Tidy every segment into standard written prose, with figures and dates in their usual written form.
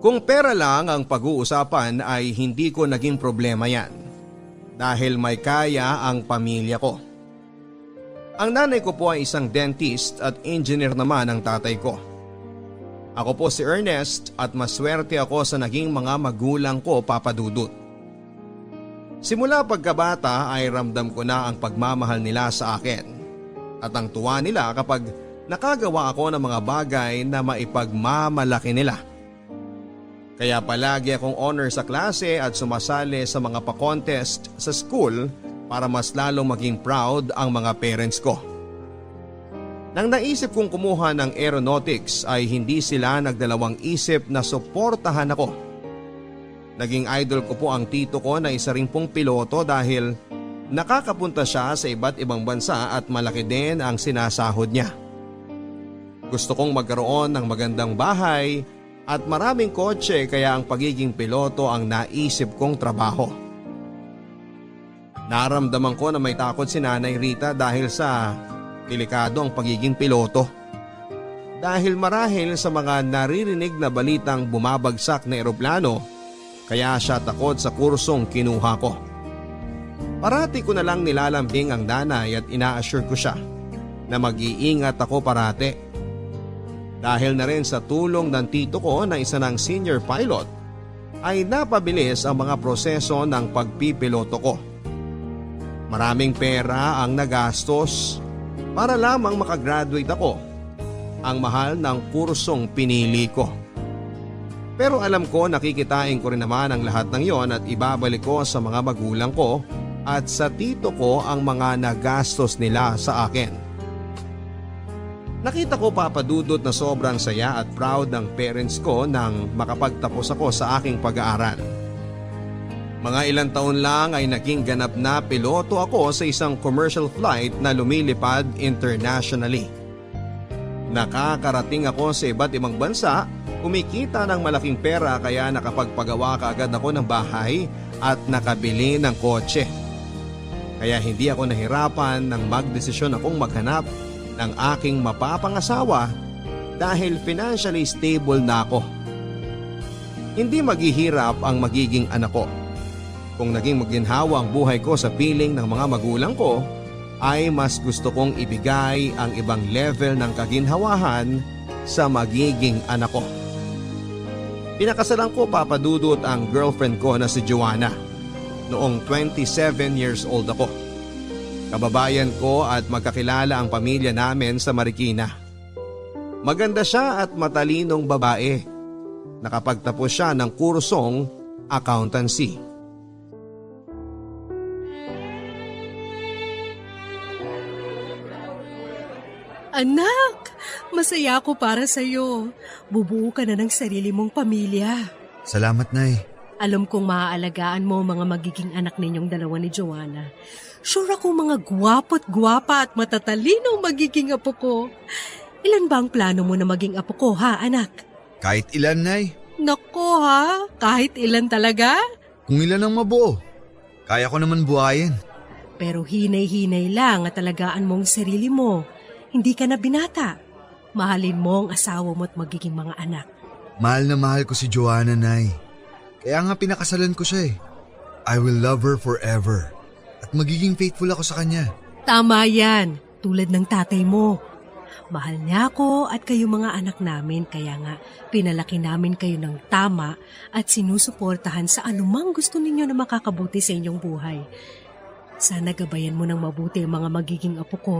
Kung pera lang ang pag-uusapan ay hindi ko naging problema yan dahil may kaya ang pamilya ko. Ang nanay ko po ay isang dentist at engineer naman ang tatay ko. Ako po si Ernest at maswerte ako sa naging mga magulang ko, Papa Dudut. Simula pagkabata ay ramdam ko na ang pagmamahal nila sa akin at ang tuwa nila kapag nakagawa ako ng mga bagay na maipagmamalaki nila. Kaya palagi akong honor sa klase at sumasali sa mga pa-contest sa school para mas lalong maging proud ang mga parents ko. Nang naisip kong kumuha ng aeronautics ay hindi sila nagdalawang isip na suportahan ako. Naging idol ko po ang tito ko na isa ring pong piloto dahil nakakapunta siya sa iba't ibang bansa at malaki din ang sinasahod niya. Gusto kong magkaroon ng magandang bahay at maraming kotse kaya ang pagiging piloto ang naisip kong trabaho. Naramdaman ko na may takot si Nanay Rita dahil sa delikado ang pagiging piloto. Dahil marahil sa mga naririnig na balitang bumabagsak na eroplano, kaya siya takot sa kursong kinuha ko. Parati ko na lang nilalambing ang nanay at ina-assure ko siya na mag-iingat ako parati. Dahil na rin sa tulong ng tito ko na isa ng senior pilot, ay napabilis ang mga proseso ng pagpipiloto ko. Maraming pera ang nagastos para lamang makagraduate ako. Ang mahal ng kursong pinili ko. Pero alam ko nakikitain ko rin naman ang lahat ng yon at ibabalik ko sa mga magulang ko at sa tito ko ang mga nagastos nila sa akin. Nakita ko, Papa Dudut, na sobrang saya at proud ng parents ko nang makapagtapos ako sa aking pag-aaral. Mga ilang taon lang ay naging ganap na piloto ako sa isang commercial flight na lumilipad internationally. Nakakarating ako sa iba't ibang bansa, kumikita ng malaking pera kaya nakapagpagawa kaagad ako ng bahay at nakabili ng kotse. Kaya hindi ako nahirapan nang magdesisyon akong maghanap ng aking mapapangasawa dahil financially stable na ako. Hindi maghihirap ang magiging anak ko. Kung naging maginhawa ang buhay ko sa piling ng mga magulang ko, ay mas gusto kong ibigay ang ibang level ng kaginhawahan sa magiging anak ko. Pinakasalan ko, Papa Dudut, ang girlfriend ko na si Joanna noong 27 years old ako. Kababayan ko at magkakilala ang pamilya namin sa Marikina. Maganda siya at matalinong babae. Nakapagtapos siya ng kursong accountancy. Anak, masaya ako para sa'yo. Bubuo ka na ng sarili mong pamilya. Salamat, Nay. Alam kong maaalagaan mo mga magiging anak ninyong dalawa ni Joanna. Sure ako mga gwapo't gwapa at matatalino ang magiging apo ko. Ilan ba ang plano mo na maging apo ko, ha, anak? Kahit ilan, Nay. Nako, ha? Kahit ilan talaga? Kung ilan ang mabuo. Kaya ko naman buhayin. Pero hinay-hinay lang at alagaan mo ang sarili mo. Hindi ka na binata. Mahalin mo ang asawa mo at magiging mga anak. Mahal na mahal ko si Joanna, Nay. Kaya nga pinakasalan ko siya eh. I will love her forever. At magiging faithful ako sa kanya. Tama yan, tulad ng tatay mo. Mahal niya ako at kayo mga anak namin, kaya nga pinalaki namin kayo ng tama at sinusuportahan sa anumang gusto ninyo na makakabuti sa inyong buhay. Sana gabayan mo ng mabuti ang mga magiging apo ko.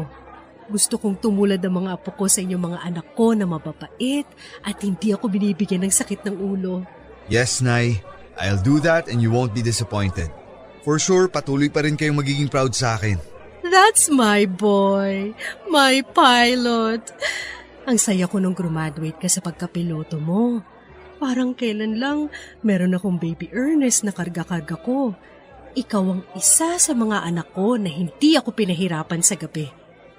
Gusto kong tumulad ang mga apo ko sa inyong mga anak ko na mababait at hindi ako binibigyan ng sakit ng ulo. Yes, Nay. I'll do that and you won't be disappointed. For sure, patuloy pa rin kayong magiging proud sa akin. That's my boy, my pilot. Ang saya ko nung graduate ka sa pagkapiloto mo. Parang kailan lang meron akong baby Ernest na karga-karga ko. Ikaw ang isa sa mga anak ko na hindi ako pinahirapan sa gabi.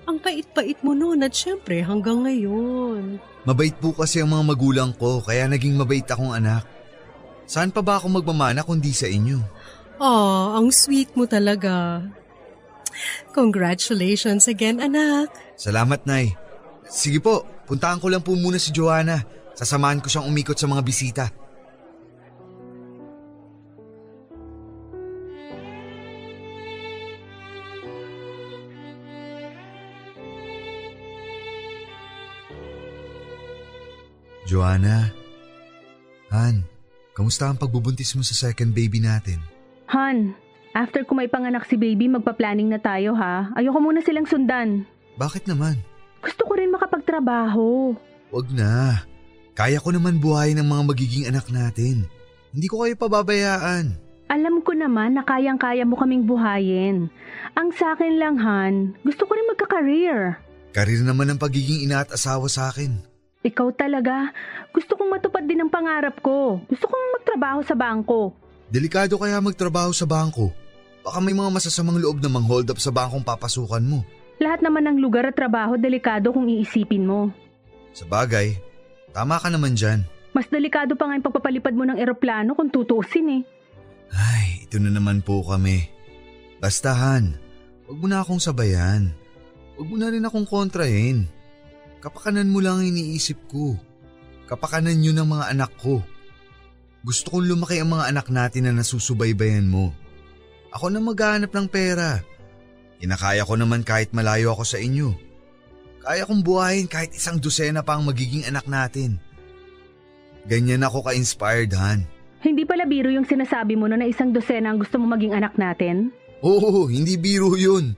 Ang pait-pait mo noon at syempre hanggang ngayon. Mabait po kasi ang mga magulang ko kaya naging mabait akong anak. Saan pa ba ako magmamana kundi sa inyo? Ang sweet mo talaga. Congratulations again, anak. Salamat, Nay. Sige po, puntahan ko lang po muna si Joanna. Sasamahan ko siyang umikot sa mga bisita. Joanna, Han, kamusta ang pagbubuntis mo sa second baby natin? Han, after ko may panganak si baby, magpa-planning na tayo ha. Ayoko muna silang sundan. Bakit naman? Gusto ko rin makapagtrabaho. Wag na. Kaya ko naman buhayin ang mga magiging anak natin. Hindi ko kayo pababayaan. Alam ko naman na kayang-kaya mo kaming buhayin. Ang sa akin lang, Han, gusto ko rin magka-career. Karir naman ang pagiging ina at asawa sa akin. Ikaw talaga. Gusto kong matupad din ang pangarap ko. Gusto kong magtrabaho sa bangko. Delikado kaya magtrabaho sa bangko. Baka may mga masasamang loob na mang-hold up sa bangkong papasukan mo. Lahat naman ng lugar at trabaho delikado kung iisipin mo. Sa bagay, tama ka naman dyan. Mas delikado pa nga yung pagpapalipad mo ng eroplano kung tutuusin eh. Ay, ito na naman po kami. Basta Han, huwag mo na akong sabayan. Huwag mo na rin akong kontrahin. Kapakanan mo lang ang iniisip ko. Kapakanan yun ng mga anak ko. Gusto kong lumaki ang mga anak natin na nasusubaybayan mo. Ako na maghahanap ng pera. Kinakaya ko naman kahit malayo ako sa inyo. Kaya kong buhayin kahit 1 dosena pa ang magiging anak natin. Ganyan ako ka-inspired, Han. Hindi pala biro yung sinasabi mo na 1 dosena ang gusto mo maging anak natin? Oo, hindi biro yun.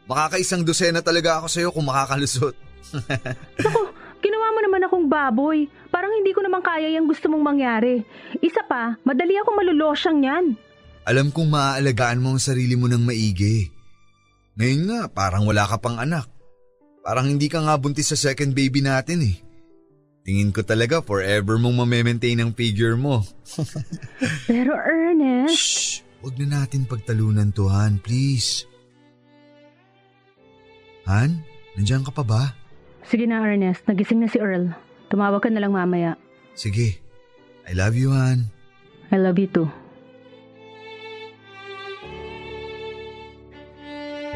Makaka-1 dosena talaga ako sa'yo kung makakalusot. Naku, ginawa mo naman akong baboy. Parang hindi ko naman kaya yung gusto mong mangyari. Isa pa, madali akong malulosyang yan. Alam kong maaalagaan mo ang sarili mo ng maigi. Ngayon nga, parang wala ka pang anak. Parang hindi ka nga buntis sa second baby natin eh. Tingin ko talaga forever mong mamaintain ang figure mo. Pero Ernest… Shh! Huwag na natin pagtalunan to, Han, please. Han, nandiyan ka pa ba? Sige na Ernest, nagising na si Earl. Tumawag ka na lang mamaya. Sige. I love you, Han. I love you too.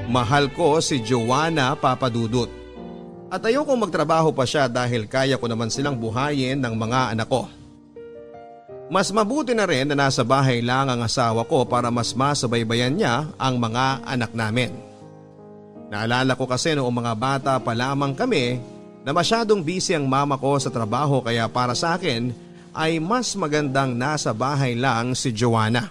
Mahal ko si Joanna, Papa Dudut. At ayokong magtrabaho pa siya dahil kaya ko naman silang buhayin ng mga anak ko. Mas mabuti na rin na nasa bahay lang ang asawa ko para mas masabaybayan niya ang mga anak namin. Naalala ko kasi noong mga bata pa lamang kami na masyadong busy ang mama ko sa trabaho kaya para sa akin ay mas magandang nasa bahay lang si Joanna.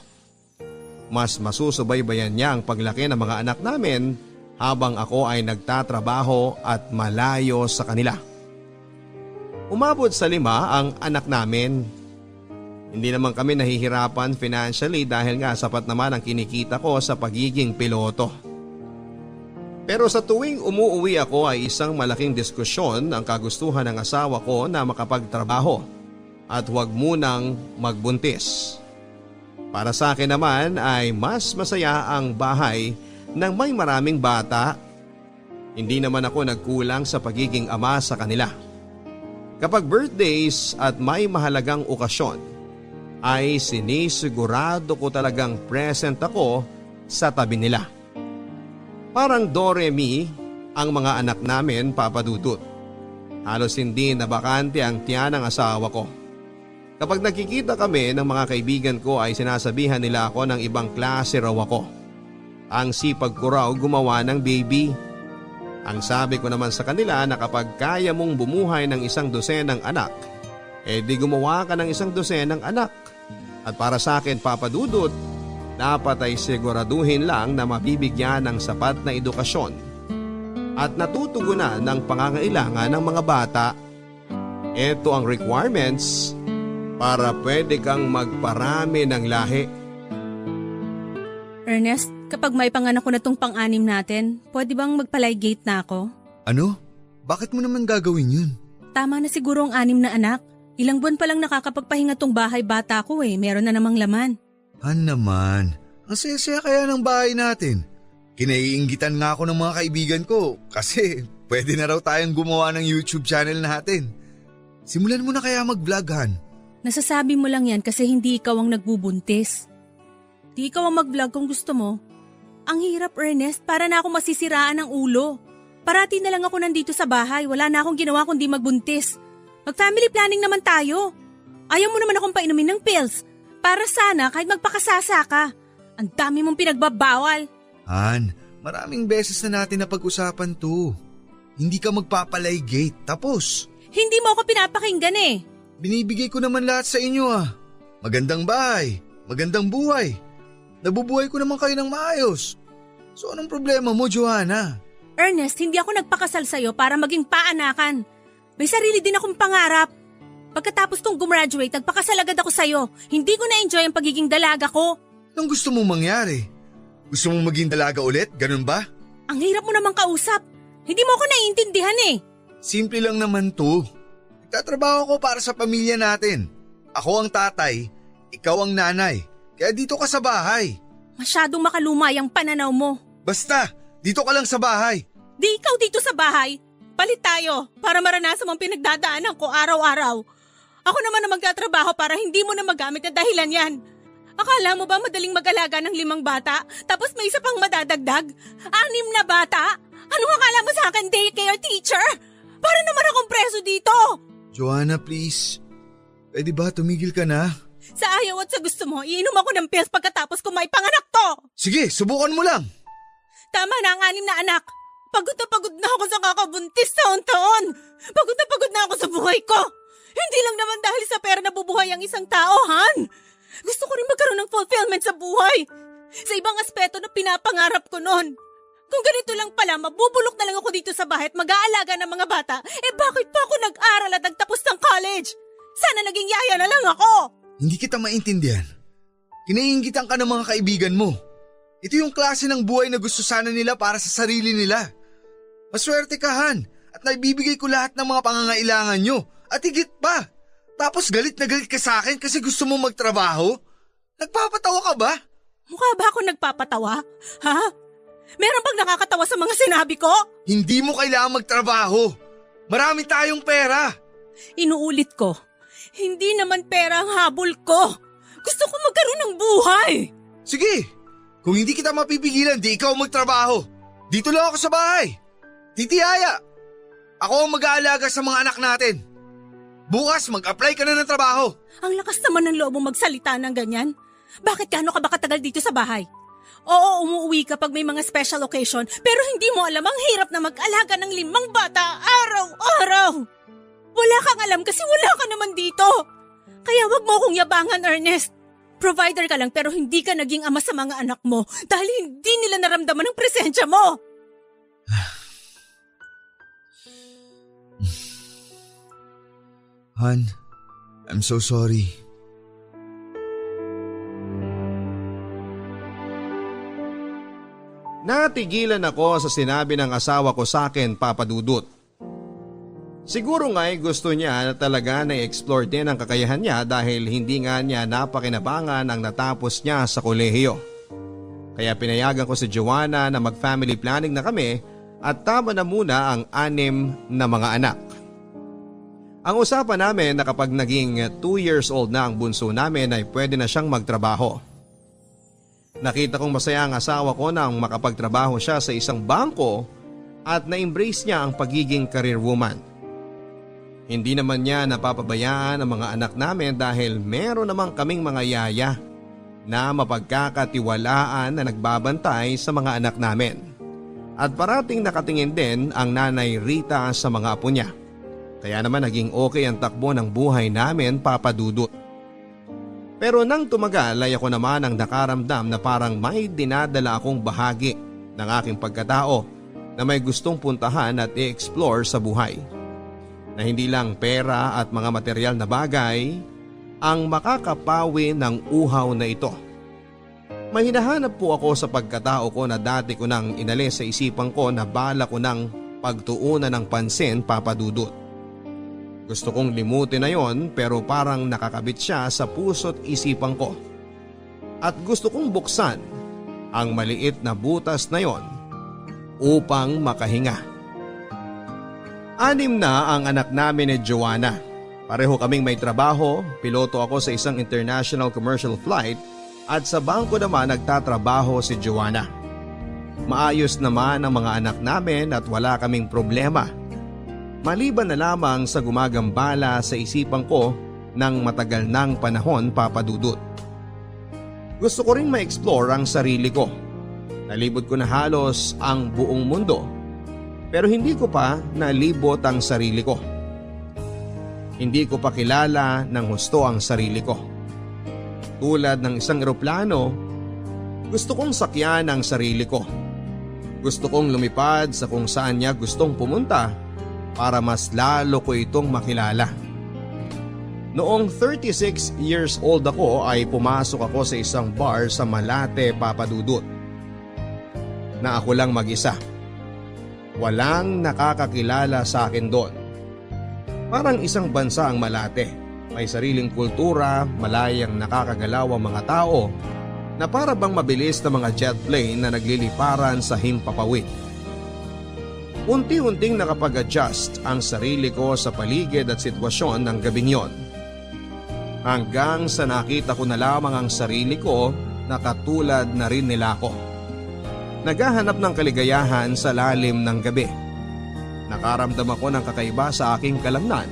Mas masusubaybayan niya ang paglaki ng mga anak namin habang ako ay nagtatrabaho at malayo sa kanila. Umabot sa 5 ang anak namin. Hindi naman kami nahihirapan financially dahil nga sapat naman ang kinikita ko sa pagiging piloto. Pero sa tuwing umuuwi ako ay isang malaking diskusyon ang kagustuhan ng asawa ko na makapagtrabaho at huwag munang magbuntis. Para sa akin naman ay mas masaya ang bahay nang may maraming bata. Hindi naman ako nagkulang sa pagiging ama sa kanila. Kapag birthdays at may mahalagang okasyon, ay sinisigurado ko talagang present ako sa tabi nila. Parang Doremi ang mga anak namin, Papa Dudut. Halos hindi nabakante ang tiyan ng asawa ko. Kapag nakikita kami ng mga kaibigan ko ay sinasabihan nila ako ng ibang klase raw ako. Ang sipag ko raw gumawa ng baby. Ang sabi ko naman sa kanila na kapag kaya mong bumuhay ng 1 dosenang anak, di gumawa ka ng 1 dosenang anak. At para sa akin, Papa Dudut, dapat ay siguraduhin lang na mabibigyan ng sapat na edukasyon at natutugunan ng pangangailangan ng mga bata. Ito ang requirements para pwede kang magparami ng lahi. Ernest, kapag may panganak ko na tong pang-anim natin, pwede bang magpalay-gate na ako? Ano? Bakit mo naman gagawin yun? Tama na siguro ang 6 na anak. Ilang buwan pa lang nakakapagpahinga tong bahay bata ko meron na namang laman. Han naman, ang saya-saya kaya ng bahay natin. Kinaiinggitan nga ako ng mga kaibigan ko kasi pwede na raw tayong gumawa ng YouTube channel natin. Simulan mo na kaya mag-vlog, Han. Nasasabi mo lang yan kasi hindi ikaw ang nagbubuntis. Di ikaw ang mag-vlog kung gusto mo. Ang hirap, Ernest, para na ako masisiraan ng ulo. Parati na lang ako nandito sa bahay, wala na akong ginawa kundi magbuntis. Mag-family planning naman tayo. Ayaw mo naman akong painumin ng pills. Para sana kahit magpakasasa ka. Ang dami mong pinagbabawal. Han, maraming beses na natin napag-usapan to. Hindi ka magpapalay gate, tapos. Hindi mo ako pinapakinggan Binibigay ko naman lahat sa inyo ah. Magandang bahay, magandang buhay. Nabubuhay ko naman kayo ng maayos. So anong problema mo, Joanna? Ernest, hindi ako nagpakasal sa'yo para maging paanakan. May sarili din akong pangarap. Pagkatapos kong gumraduate, nagpakasal agad ako sa'yo. Hindi ko na-enjoy ang pagiging dalaga ko. Anong gusto mong mangyari? Gusto mong maging dalaga ulit? Ganun ba? Ang hirap mo namang kausap. Hindi mo ako naiintindihan eh. Simple lang naman to. Nagtatrabaho ko para sa pamilya natin. Ako ang tatay, ikaw ang nanay. Kaya dito ka sa bahay. Masyadong makalumay ang pananaw mo. Basta, dito ka lang sa bahay. Di ikaw dito sa bahay. Palit tayo para maranasan mo ang pinagdadaanan ko araw-araw. Ako naman ang magtatrabaho para hindi mo na magamit na dahilan yan. Akala mo ba madaling mag-alaga ng 5 bata? Tapos may isa pang madadagdag? 6 na bata? Anong akala mo sa akin, daycare teacher? Para naman akong preso dito! Joanna, please. Pwede ba tumigil ka na? Sa ayaw at sa gusto mo, iinom ako ng pills pagkatapos ko may panganak to! Sige, subukan mo lang. Tama na ang 6 na anak. Pagod na ako sa kakabuntis taon-taon. Pagod na ako sa buhay ko. Hindi lang naman dahil sa pera nabubuhay ang isang tao, Han. Gusto ko rin magkaroon ng fulfillment sa buhay. Sa ibang aspeto na pinapangarap ko noon. Kung ganito lang pala, mabubulok na lang ako dito sa bahay at mag-aalaga ng mga bata, bakit pa ako nag-aral at nagtapos ng college? Sana naging yaya na lang ako. Hindi kita maintindihan. Kinaiingitan ka ng mga kaibigan mo. Ito yung klase ng buhay na gusto sana nila para sa sarili nila. Maswerte ka, Han, at naibibigay ko lahat ng mga pangangailangan nyo. At higit pa. Tapos galit na galit ka sa akin kasi gusto mo magtrabaho? Nagpapatawa ka ba? Mukha ba ako nagpapatawa? Ha? Meron bang nakakatawa sa mga sinabi ko? Hindi mo kailangan magtrabaho. Marami tayong pera. Inuulit ko, hindi naman pera ang habol ko. Gusto ko magkaroon ng buhay. Sige, kung hindi kita mapipigilan, di ikaw magtrabaho. Dito lang ako sa bahay. Titi Aya, ako ang mag-aalaga sa mga anak natin. Bukas mag-apply ka na ng trabaho. Ang lakas naman ng loob mo magsalita ng ganyan. Bakit gaano ka ba katagal dito sa bahay? Oo, umuwi ka pag may mga special occasion, pero hindi mo alam ang hirap na mag-alaga ng 5 bata araw-araw. Wala kang alam kasi wala ka naman dito. Kaya wag mo akong yabangan, Ernest. Provider ka lang pero hindi ka naging ama sa mga anak mo dahil hindi nila naramdaman ang presensya mo. Han, I'm so sorry. Natigilan ako sa sinabi ng asawa ko sa akin, Papa Dudut. Siguro nga'y gusto niya na talaga na-explore din ang kakayahan niya dahil hindi nga niya napakinabangan ang natapos niya sa kolehiyo. Kaya pinayagan ko si Joanna na mag-family planning na kami at tama na muna ang 6 na mga anak. Ang usapan namin na kapag naging 2 years old na ang bunso namin ay pwede na siyang magtrabaho. Nakita kong masaya ang asawa ko nang makapagtrabaho siya sa isang bangko at na-embrace niya ang pagiging career woman. Hindi naman niya napapabayaan ang mga anak namin dahil meron namang kaming mga yaya na mapagkakatiwalaan na nagbabantay sa mga anak namin. At parating nakatingin din ang nanay Rita sa mga apo niya. Kaya naman naging okay ang takbo ng buhay namin, Papa Dudut. Pero nang tumagal ay ako naman ang nakaramdam na parang may dinadala akong bahagi ng aking pagkatao na may gustong puntahan at i-explore sa buhay. Na hindi lang pera at mga material na bagay ang makakapawi ng uhaw na ito. May hinahanap po ako sa pagkatao ko na dati ko nang inalis sa isipan ko na bala ko nang pagtuunan ng pansin, Papa Dudut. Gusto kong limutin na yon pero parang nakakabit siya sa puso't isipan ko. At gusto kong buksan ang maliit na butas na yon upang makahinga. 6 na ang anak namin ni Joanna. Pareho kaming may trabaho, piloto ako sa isang international commercial flight at sa bangko naman nagtatrabaho si Joanna. Maayos naman ang mga anak namin at wala kaming problema. Maliban na lamang sa gumagambala sa isipan ko ng matagal ng panahon, Papa Dudut. Gusto ko ring ma-explore ang sarili ko. Nalibot ko na halos ang buong mundo pero hindi ko pa nalibot ang sarili ko. Hindi ko pa kilala ng husto ang sarili ko. Tulad ng isang eroplano, gusto kong sakyan ang sarili ko. Gusto kong lumipad sa kung saan niya gustong pumunta para mas lalo ko itong makilala. Noong 36 years old ako ay pumasok ako sa isang bar sa Malate, Papadudut. Na ako lang mag-isa. Walang nakakakilala sa akin doon. Parang isang bansa ang Malate. May sariling kultura, malayang nakakagalaw ang mga tao na para bang mabilis na mga jet plane na nagliliparan sa himpapawid. Unti-unting nakapag-adjust ang sarili ko sa paligid at sitwasyon ng gabing yon. Hanggang sa nakita ko na lamang ang sarili ko na katulad na rin nila ako. Naghahanap ng kaligayahan sa lalim ng gabi. Nakaramdam ako ng kakaiba sa aking kalamnan.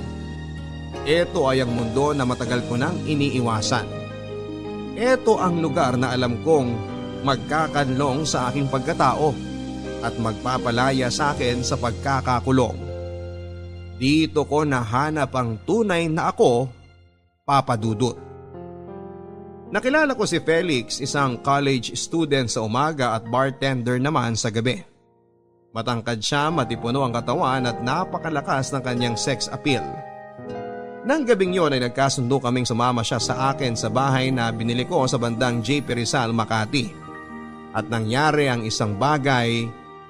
Ito ay ang mundo na matagal ko nang iniiwasan. Ito ang lugar na alam kong magkakanlong sa aking pagkatao at magpapalaya sa akin sa pagkakakulong. Dito ko nahanap ang tunay na ako, Papadudut. Nakilala ko si Felix, isang college student sa umaga at bartender naman sa gabi. Matangkad siya, matipuno ang katawan at napakalakas ng kanyang sex appeal. Nang gabing yon ay nagkasundo kaming sumama siya sa akin sa bahay na binili ko sa bandang JP Rizal, Makati. At nangyari ang isang bagay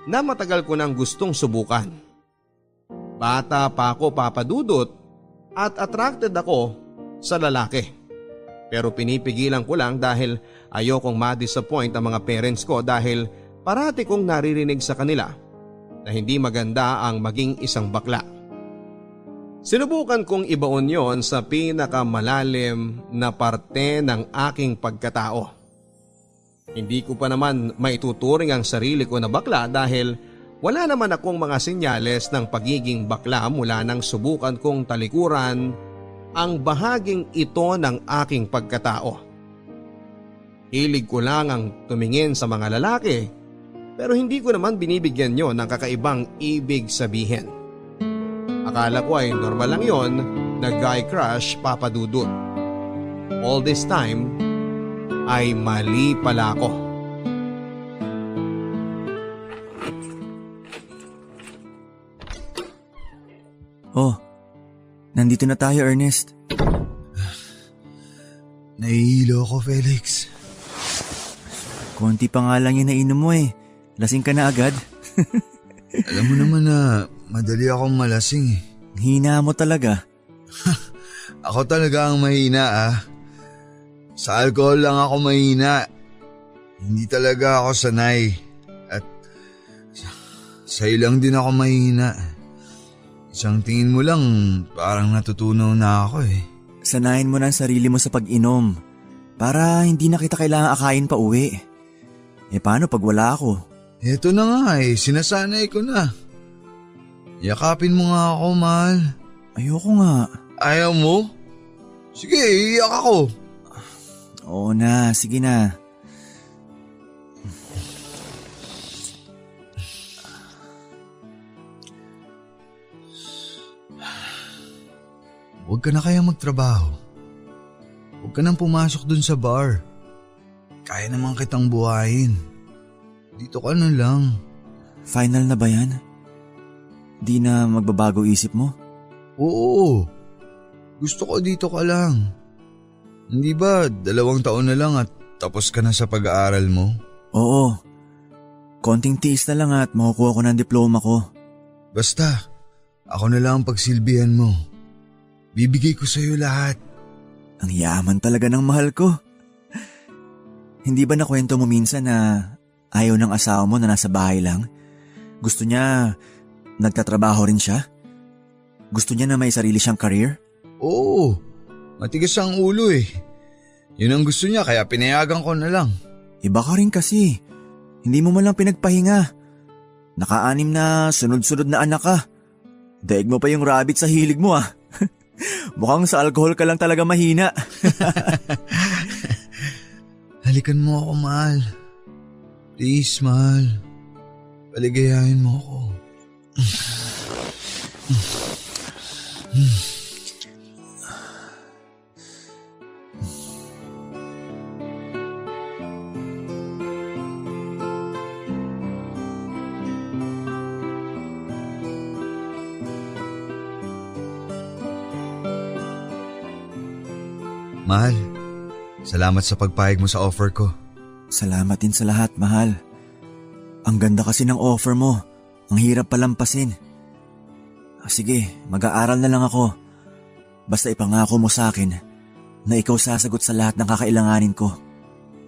na matagal ko nang gustong subukan. Bata pa ako, Papadudut, at attracted ako sa lalaki. Pero pinipigilan ko lang dahil ayokong ma-disappoint ang mga parents ko dahil parati kong naririnig sa kanila na hindi maganda ang maging isang bakla. Sinubukan kong ibaon yon sa pinakamalalim na parte ng aking pagkatao. Hindi ko pa naman maituturing ang sarili ko na bakla dahil wala naman akong mga senyales ng pagiging bakla mula nang subukan kong talikuran ang bahaging ito ng aking pagkatao. Hilig ko lang ang tumingin sa mga lalaki pero hindi ko naman binibigyan yon ng kakaibang ibig sabihin. Akala ko ay normal lang yon na guy crush, Papadudut. All this time ay mali pala ako. Oh, nandito na tayo, Ernest. Nahihilo ako, Felix. Konti pa nga lang yung nainom mo eh. Lasing ka na agad. Alam mo naman na madali akong malasing eh. Hina mo talaga. Ako talaga ang mahina Sa alcohol lang ako mahina. Hindi talaga ako sanay. At sa'yo lang din ako mahina. Isang tingin mo lang parang natutunaw na ako eh. Sanayin mo na ang sarili mo sa pag-inom para hindi na kita kailangan akayin pa uwi. Eh paano pag wala ako? Eto na nga sinasanay ko na. Yakapin mo nga ako, mahal. Ayoko nga. Ayaw mo? Sige, iyak ako. Oo na, sige na. Huwag ka na kaya magtrabaho. Huwag ka nang pumasok dun sa bar. Kaya naman kitang buhayin. Dito ka na lang. Final na ba yan? Di na magbabago isip mo? Oo. Gusto ko dito ka lang. Hindi ba 2 taon na lang at tapos ka na sa pag-aaral mo? Oo. Konting tiis na lang at makukuha ko ng diploma ko. Basta, ako na lang ang pagsilbihan mo. Bibigay ko sa'yo lahat. Ang yaman talaga ng mahal ko. Hindi ba nakwento mo minsan na ayaw ng asawa mo na nasa bahay lang? Gusto niya nagtatrabaho rin siya? Gusto niya na may sarili siyang career? Oo, matigas ang ulo eh. Yun ang gusto niya kaya pinayagan ko na lang. Iba ka rin kasi. Hindi mo man lang pinagpahinga. Naka-6 na sunod-sunod na anak ka. Daig mo pa yung rabbit sa hilig mo ah. Mukhang sa alcohol ka lang talaga mahina. Halikan mo ako, mahal. Please, mahal. Paligayahin mo ako. Mahal, salamat sa pagpayag mo sa offer ko. Salamat din sa lahat, mahal. Ang ganda kasi ng offer mo. Ang hirap palampasin. Sige, mag-aaral na lang ako. Basta ipangako mo sa akin na ikaw sasagot sa lahat ng kakailanganin ko.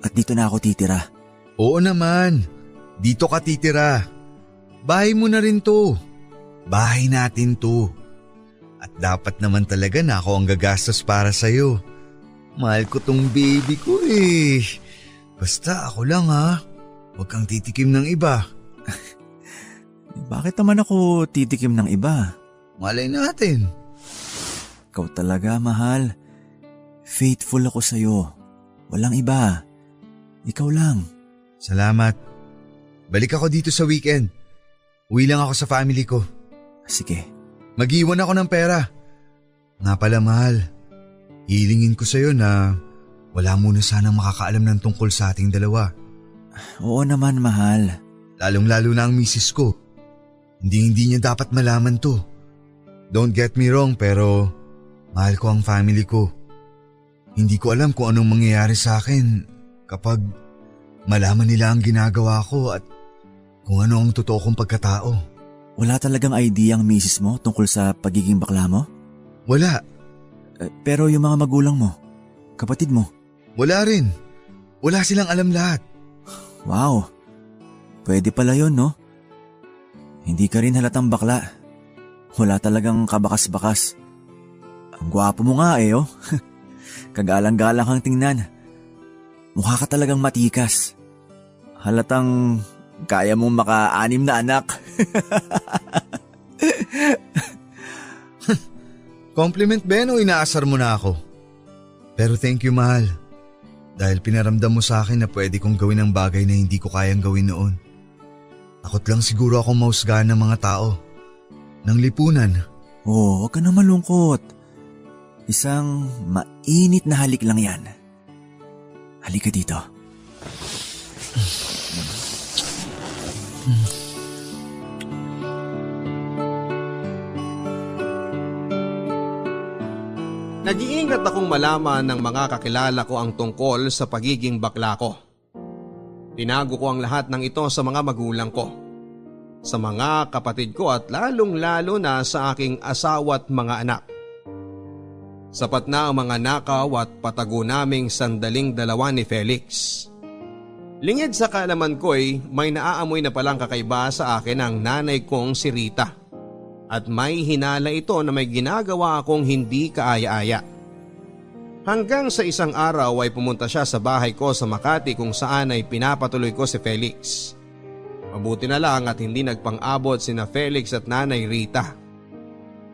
At dito na ako titira. Oo naman, dito ka titira. Bahay mo na rin to. Bahay natin to. At dapat naman talaga na ako ang gagastos para sa'yo. Mahal ko tong baby ko eh. Basta ako lang ha. Huwag kang titikim ng iba. Bakit naman ako titikim ng iba? Malay natin. Ikaw talaga, mahal. Faithful ako sa'yo. Walang iba. Ikaw lang. Salamat. Balik ako dito sa weekend. Uwi lang ako sa family ko. Sige. Mag-iwan ako ng pera. Nga pala, mahal. Hilingin ko sa'yo na wala muna sanang makakaalam ng tungkol sa ating dalawa. Oo naman, mahal. Lalong-lalo na ang misis ko. Hindi niya dapat malaman to. Don't get me wrong pero mahal ko ang family ko. Hindi ko alam kung anong mangyayari sa akin kapag malaman nila ang ginagawa ko at kung ano ang totoo kong pagkatao. Wala talagang idea ang misis mo tungkol sa pagiging bakla mo? Wala. Pero yung mga magulang mo, kapatid mo? Wala rin. Wala silang alam lahat. Wow. Pwede pala yun, no? Hindi ka rin halatang bakla. Wala talagang kabakas-bakas. Ang gwapo mo nga oh. Kagalang-galang kang tingnan. Mukha ka talagang matikas. Halatang kaya mong maka-6 na anak. Compliment ba yan o inaasar mo na ako? Pero thank you, mahal. Dahil pinaramdam mo sa akin na pwede kong gawin ang bagay na hindi ko kayang gawin noon. Takot lang siguro akong mahusgahan ng mga tao. Ng lipunan. Huwag ka na malungkot. Isang mainit na halik lang yan. Halika dito. Nag-iingat akong malaman ng mga kakilala ko ang tungkol sa pagiging bakla ko. Tinago ko ang lahat ng ito sa mga magulang ko, sa mga kapatid ko at lalong-lalo na sa aking asawa at mga anak. Sapat na ang mga nakaw at patago naming sandaling dalawa ni Felix. Lingid sa kaalaman ko'y may naaamoy na palang kakaiba sa akin ang nanay kong si Rita. At may hinala ito na may ginagawa akong hindi kaaya-aya. Hanggang sa isang araw ay pumunta siya sa bahay ko sa Makati kung saan ay pinapatuloy ko si Felix. Mabuti na lang at hindi nagpang-abot sina Felix at Nanay Rita.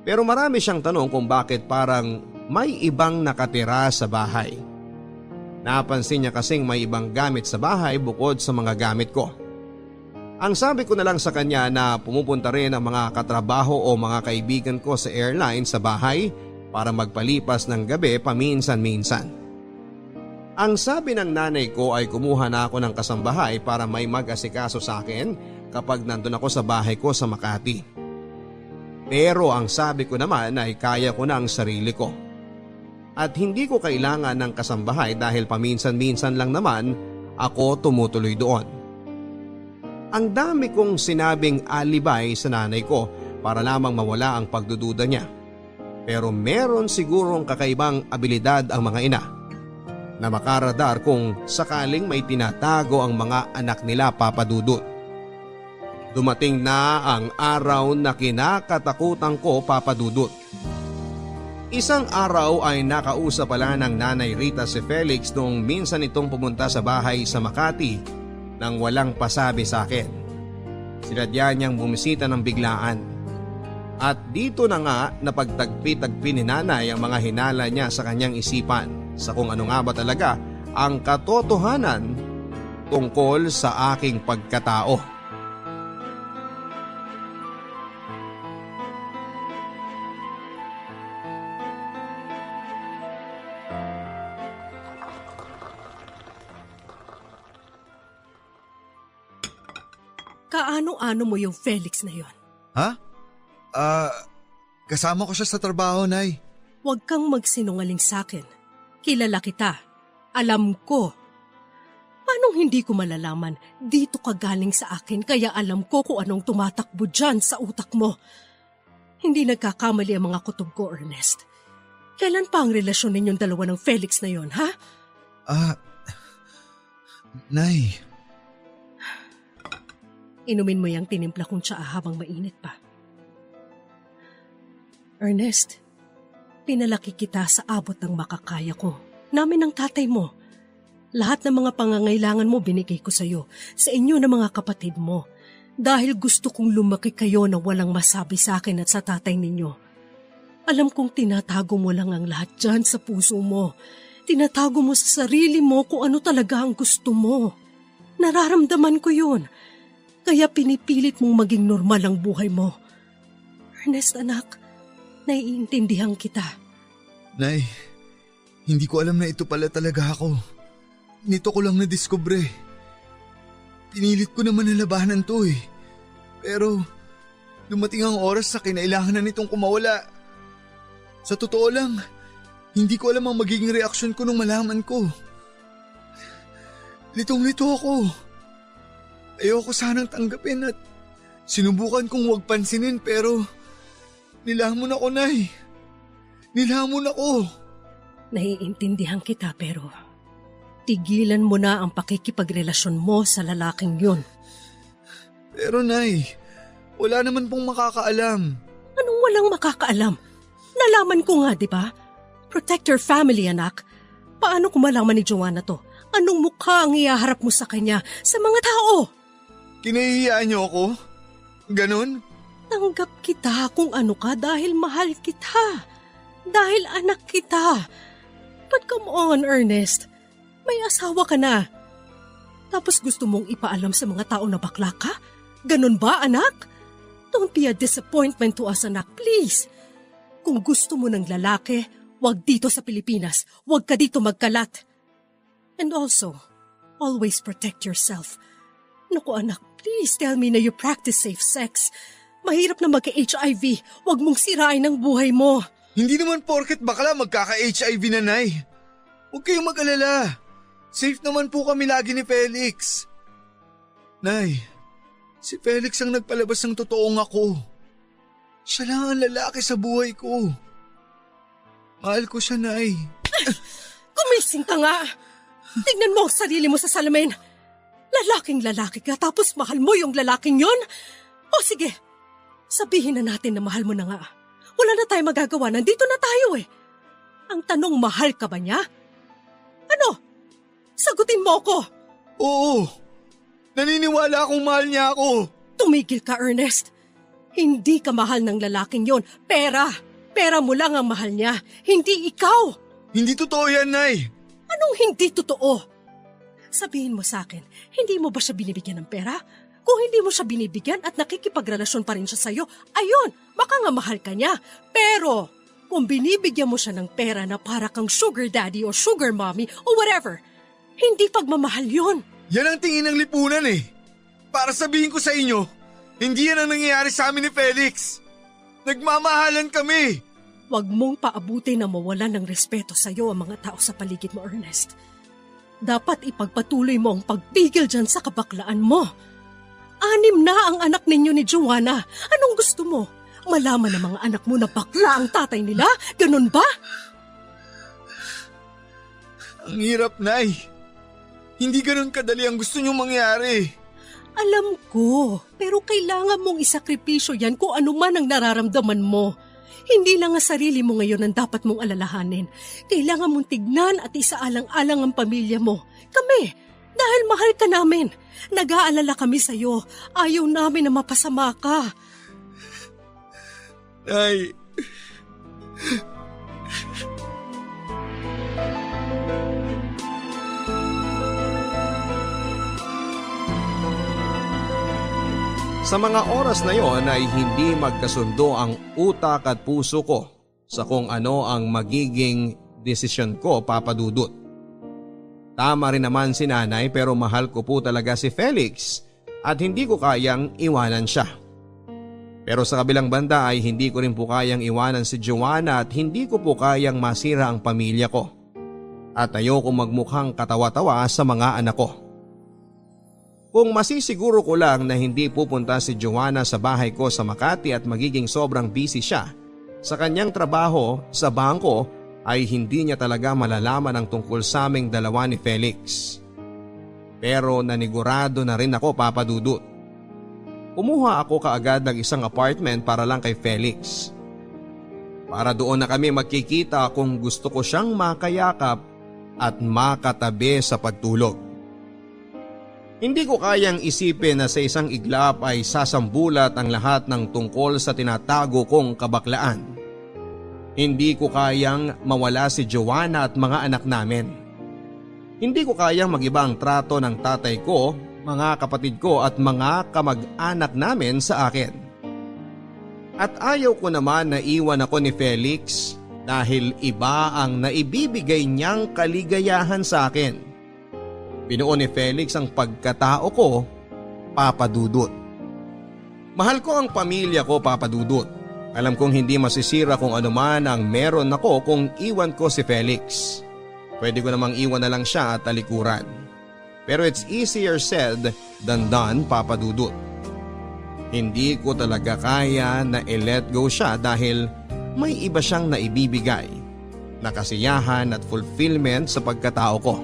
Pero marami siyang tanong kung bakit parang may ibang nakatira sa bahay. Napansin niya kasing may ibang gamit sa bahay bukod sa mga gamit ko. Ang sabi ko na lang sa kanya na pumupunta rin ang mga katrabaho o mga kaibigan ko sa airline sa bahay para magpalipas ng gabi paminsan-minsan. Ang sabi ng nanay ko ay kumuha na ako ng kasambahay para may mag-asikaso sa akin kapag nandun ako sa bahay ko sa Makati. Pero ang sabi ko naman ay kaya ko na ang sarili ko. At hindi ko kailangan ng kasambahay dahil paminsan-minsan lang naman ako tumutuloy doon. Ang dami kong sinabing alibay sa nanay ko para lamang mawala ang pagdududa niya. Pero meron sigurong kakaibang abilidad ang mga ina na makaradar kung sakaling may tinatago ang mga anak nila, Papa Dudut. Dumating na ang araw na kinakatakutan ko, Papa Dudut. Isang araw ay nakausap pala ng Nanay Rita si Felix nung minsan itong pumunta sa bahay sa Makati nang walang pasabi sa akin. Sinadya niyang bumisita ng biglaan. At dito na nga napagtagpi-tagpi ni nanay ang mga hinala niya sa kanyang isipan sa kung ano nga ba talaga ang katotohanan tungkol sa aking pagkatao. Kaano-ano mo yung Felix na yon? Ha? Kasama ko siya sa trabaho, Nay. Huwag kang magsinungaling sa akin. Kilala kita. Alam ko. Paano hindi ko malalaman? Dito ka galing sa akin kaya alam ko kung anong tumatakbo dyan sa utak mo. Hindi nagkakamali ang mga kutob ko, Ernest. Kailan pa ang relasyon ninyong dalawa ng Felix na yon, ha? Nay. Inumin mo yung tinimpla kong tsaa habang mainit pa. Ernest, pinalaki kita sa abot ng makakaya ko. Namin ng tatay mo. Lahat ng mga pangangailangan mo binigay ko sa iyo, sa inyo na mga kapatid mo. Dahil gusto kong lumaki kayo na walang masabi sa akin at sa tatay ninyo. Alam kong tinatago mo lang ang lahat dyan sa puso mo. Tinatago mo sa sarili mo kung ano talaga ang gusto mo. Nararamdaman ko yun. Kaya pinipilit mong maging normal ang buhay mo. Ernest, anak, naiintindihan kita. Nay, hindi ko alam na ito pala talaga ako. Nito ko lang nadiskubre. Pinilit ko naman na labanan to eh. Pero dumating ang oras na kinailangan na nitong kumawala. Sa totoo lang, hindi ko alam ang magiging reaksyon ko nung malaman ko. Litong-lito ako. Ayoko sanang tanggapin at sinubukan kong huwag pansinin pero nilamon ako, Nay. Nilamon ako. Naiintindihan kita pero tigilan mo na ang pakikipagrelasyon mo sa lalaking yun. Pero Nay, wala naman pong makakaalam. Anong walang makakaalam? Nalaman ko nga, di ba? Protect your family, anak. Paano kung malaman ni Joanna to? Anong mukha ang ihaharap mo sa kanya sa mga tao? Kinahihiyaan niyo ako? Ganon? Tanggap kita kung ano ka dahil mahal kita. Dahil anak kita. But come on, Ernest. May asawa ka na. Tapos gusto mong ipaalam sa mga tao na bakla ka? Ganon ba, anak? Don't be a disappointment to us, anak, please. Kung gusto mo ng lalaki, wag dito sa Pilipinas. Wag ka dito magkalat. And also, always protect yourself. Naku, anak, please tell me na you practice safe sex. Mahirap na magka-HIV. Wag mong sirain ang buhay mo. Hindi naman porket bakla magkaka-HIV na, Nay. Huwag kayong mag-alala. Safe naman po kami lagi ni Felix. Nay, si Felix ang nagpalabas ng totoong ako. Siya lang ang lalaki sa buhay ko. Mahal ko siya, Nay. Kumising ka nga. Tignan mo ang sarili mo sa salamin. Lalaking lalaki ka tapos mahal mo yung lalaking yon? O sige, sabihin na natin na mahal mo na nga. Wala na tayong magagawa, nandito na tayo eh. Ang tanong, mahal ka ba niya? Ano? Sagutin mo ko. Oo, naniniwala akong mahal niya ako. Tumigil ka, Ernest. Hindi ka mahal ng lalaking yon. Pera. Pera mo lang ang mahal niya. Hindi ikaw. Hindi totoo yan, Nay. Anong hindi totoo? Sabihin mo sa akin, hindi mo ba siya binibigyan ng pera? Kung hindi mo siya binibigyan at nakikipagrelasyon pa rin siya sa'yo, ayun, baka nga mahal ka niya. Pero kung binibigyan mo siya ng pera na para kang sugar daddy o sugar mommy o whatever, hindi pagmamahal yun. Yan ang tingin ng lipunan eh. Para sabihin ko sa inyo, hindi yan ang nangyayari sa amin ni Felix. Nagmamahalan kami. Huwag mong paabutin na mawalan ng respeto sa iyo ang mga tao sa paligid mo, Ernest. Dapat ipagpatuloy mo ang pagpigil dyan sa kabaklaan mo. 6 na ang anak ninyo ni Joanna. Anong gusto mo? Malaman ng mga anak mo na bakla ang tatay nila? Ganun ba? Ang hirap, Nay. Hindi ganun kadali ang gusto niyong mangyari. Alam ko, pero kailangan mong isakripisyo yan kung ano man ang nararamdaman mo. Hindi lang ang sarili mo ngayon ang dapat mong alalahanin. Kailangan mong tignan at isaalang-alang ang pamilya mo. Kami, dahil mahal ka namin. Nag-aalala kami sa iyo. Ayaw namin na mapasama ka. Nay. Sa mga oras na yon ay hindi magkasundo ang utak at puso ko sa kung ano ang magiging desisyon ko, Papa Dudut. Tama rin naman si nanay pero mahal ko po talaga si Felix at hindi ko kayang iwanan siya. Pero sa kabilang banda ay hindi ko rin po kayang iwanan si Joanna at hindi ko po kayang masira ang pamilya ko. at ayoko magmukhang katawa-tawa sa mga anak ko. Kung masisiguro ko lang na hindi pupunta si Joanna sa bahay ko sa Makati at magiging sobrang busy siya sa kanyang trabaho sa bangko, ay hindi niya talaga malalaman ang tungkol sa aming dalawa ni Felix. Pero nanigurado na rin ako, Papa Dudut. Kumuha ako kaagad ng isang apartment para lang kay Felix. Para doon na kami magkikita kung gusto ko siyang makayakap at makatabi sa pagtulog. Hindi ko kayang isipin na sa isang iglap ay sasambulat ang lahat ng tungkol sa tinatago kong kabaklaan. Hindi ko kayang mawala si Joanna at mga anak namin. Hindi ko kayang mag-iba ang trato ng tatay ko, mga kapatid ko at mga kamag-anak namin sa akin. At ayaw ko naman na iwan ako ni Felix dahil iba ang naibibigay niyang kaligayahan sa akin. Binuo ni Felix ang pagkatao ko, Papa Dudut. Mahal ko ang pamilya ko, Papa Dudut. Alam kong hindi masisira kung ano man ang meron ako kung iwan ko si Felix. Pwede ko namang iwan na lang siya at talikuran. Pero it's easier said than done, Papa Dudut. Hindi ko talaga kaya na i-let go siya dahil may iba siyang naibibigay na kasiyahan at fulfillment sa pagkatao ko.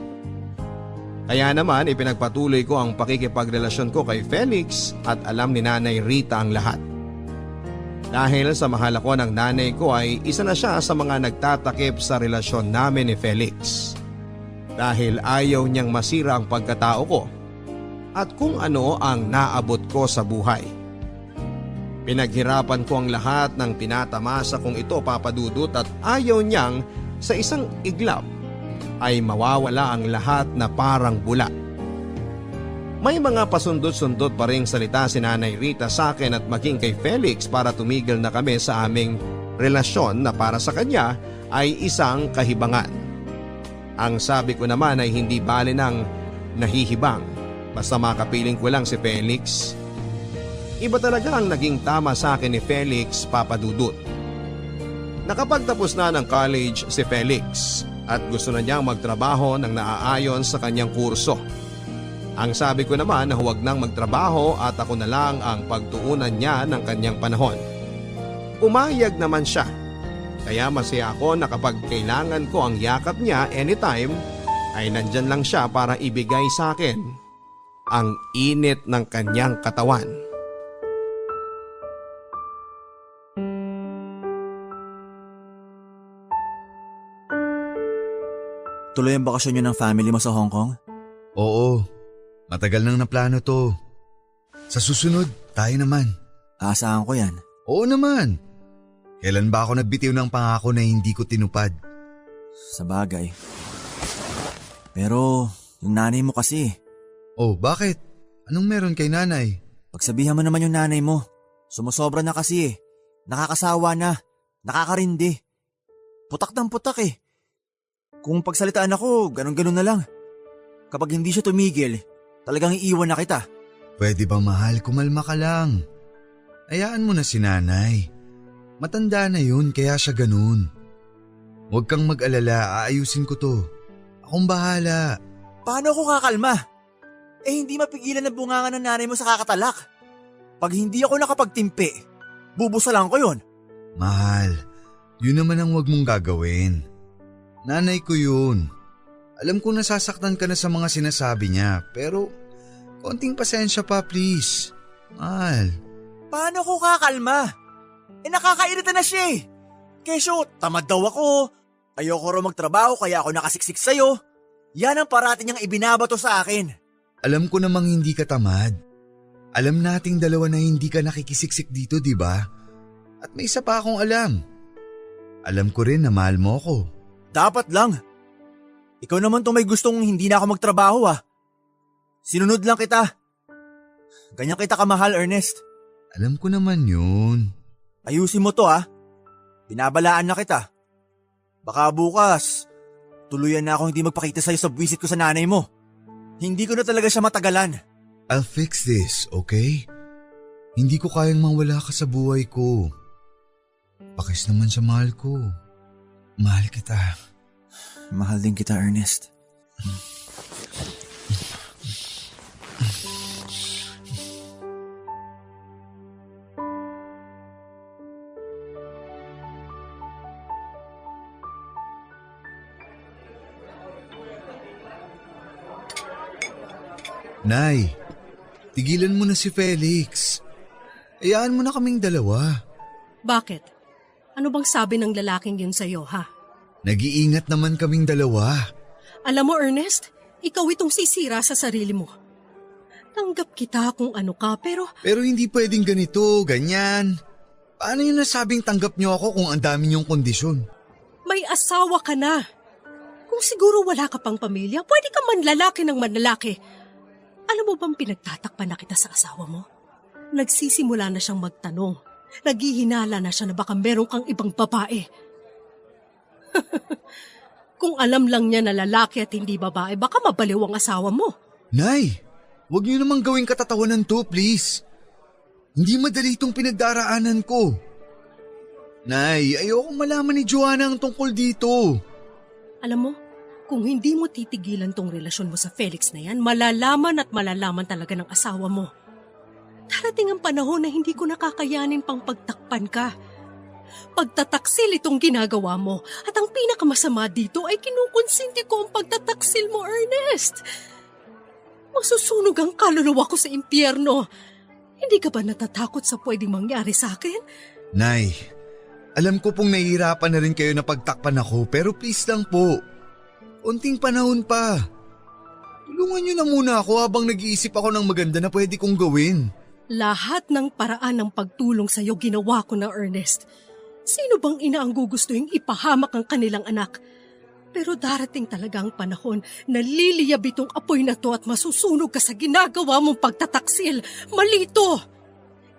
Kaya naman ipinagpatuloy ko ang pakikipagrelasyon ko kay Felix at alam ni Nanay Rita ang lahat. Dahil sa mahal ako ng nanay ko ay isa na siya sa mga nagtatakip sa relasyon namin ni Felix. Dahil ayaw niyang masira ang pagkatao ko at kung ano ang naabot ko sa buhay. Pinaghirapan ko ang lahat ng tinatamasa kong ito, Papa Dudut, at ayaw niyang sa isang iglap ay mawawala ang lahat na parang bula. May mga pasundot-sundot pa ring salita si Nanay Rita sa akin at maging kay Felix para tumigil na kami sa aming relasyon na para sa kanya ay isang kahibangan. Ang sabi ko naman ay hindi bale ng nahihibang, basta makapiling ko lang si Felix. Iba talaga ang naging tama sa akin ni Felix, Papa Dudut. Nakapagtapos na ng college si Felix at gusto na niyang magtrabaho ng naaayon sa kanyang kurso. Ang sabi ko naman na huwag nang magtrabaho at ako na lang ang pagtuunan niya ng kanyang panahon. Umayag naman siya. Kaya masaya ako na kapag kailangan ko ang yakap niya anytime ay nandyan lang siya para ibigay sa akin ang init ng kanyang katawan. Tuloy ang bakasyon niyo ng family mo sa Hong Kong? Oo, matagal nang naplano to. Sa susunod, tayo naman. Aasahan ko yan. Oo naman. Kailan ba ako nagbitiw ng pangako na hindi ko tinupad? Sa bagay. Pero yung nanay mo kasi. Oh, bakit? Anong meron kay nanay? Pagsabihan mo naman yung nanay mo. Sumusobra na kasi eh. Nakakasawa na. Nakakarindi. Putak ng putak eh. Kung pagsalitaan ako, ganun-ganun na lang. Kapag hindi siya tumigil, talagang iiwan na kita. Pwede ba mahal, kumalma ka lang. Hayaan mo na si nanay. Matanda na yun kaya siya ganun. Huwag kang mag-alala, aayusin ko to. Akong bahala. Paano ako kakalma? Eh hindi mapigilan na bungangan ng nanay mo sa kakatalak. Pag hindi ako nakapagtimpi, bubusalan ko yun. Mahal, yun naman ang huwag mong gagawin. Nanay ko yun. Alam ko nasasaktan ka na sa mga sinasabi niya, pero konting pasensya pa please. Mahal. Paano ko kakalma? Eh nakakairita na siya eh. Kesyo, tamad daw ako. Ayoko raw magtrabaho kaya ako nakasiksik sa'yo. Yan ang parati niyang ibinabato sa akin. Alam ko namang hindi ka tamad. Alam nating dalawa na hindi ka nakikisiksik dito, di ba? At may isa pa akong alam. Alam ko rin na mahal mo ako. Dapat lang. Ikaw naman tong may gustong hindi na ako magtrabaho ah. Sinunod lang kita. Ganyan kita kamahal, Ernest. Alam ko naman yun. Ayusin mo to ah. Binabalaan na kita. Baka bukas, tuluyan na ako hindi magpakita sa'yo sa buwisit ko sa nanay mo. Hindi ko na talaga siya matagalan. I'll fix this, okay? Hindi ko kayang mawala ka sa buhay ko. Pakis naman sa mahal ko. Mahal kita. Mahal din kita, Ernest. Nay, tigilan mo na si Felix. Hayaan mo na kaming dalawa. Bakit? Ano bang sabi ng lalaking yun sa'yo, ha? Nag-iingat naman kaming dalawa. Alam mo, Ernest, ikaw itong sisira sa sarili mo. Tanggap kita kung ano ka, pero Pero hindi pwedeng ganito, ganyan. Paano yun nasabing tanggap niyo ako kung ang dami niyong kondisyon? may asawa ka na. Kung siguro wala ka pang pamilya, pwede ka manlalaki ng manlalaki. Alam mo bang pinagtatakpan na kita sa asawa mo? Nagsisimula na siyang magtanong. Naghihinala na siya na baka meron kang ibang babae. Kung alam lang niya na lalaki at hindi babae, baka mabaliw ang asawa mo. Nay, huwag niyo namang gawing katatawanan to, please. Hindi madali itong pinagdaraanan ko. Nay, ayoko malaman ni Joanna ang tungkol dito. Alam mo, kung hindi mo titigilan tong relasyon mo sa Felix na yan, malalaman at malalaman talaga ng asawa mo. Darating ang panahon na hindi ko nakakayanin pang pagtakpan ka. Pagtataksil itong ginagawa mo at ang pinakamasama dito ay kinukonsinti ko ang pagtataksil mo, Ernest. Masusunog ang kaluluwa ko sa impyerno. Hindi ka ba natatakot sa pwedeng mangyari sa akin? Nay, alam ko pong nahihirapan na rin kayo na pagtakpan ako pero please lang po. Unting panahon pa. Tulungan niyo na muna ako habang nag-iisip ako ng maganda na pwede kong gawin. Lahat ng paraan ng pagtulong sa'yo ginawa ko na, Ernest. Sino bang ina ang gugustuhin ipahamak ang kanilang anak? Pero darating talaga ang panahon na liliyab itong apoy na to at masusunog ka sa ginagawa mong pagtataksil. Mali ito!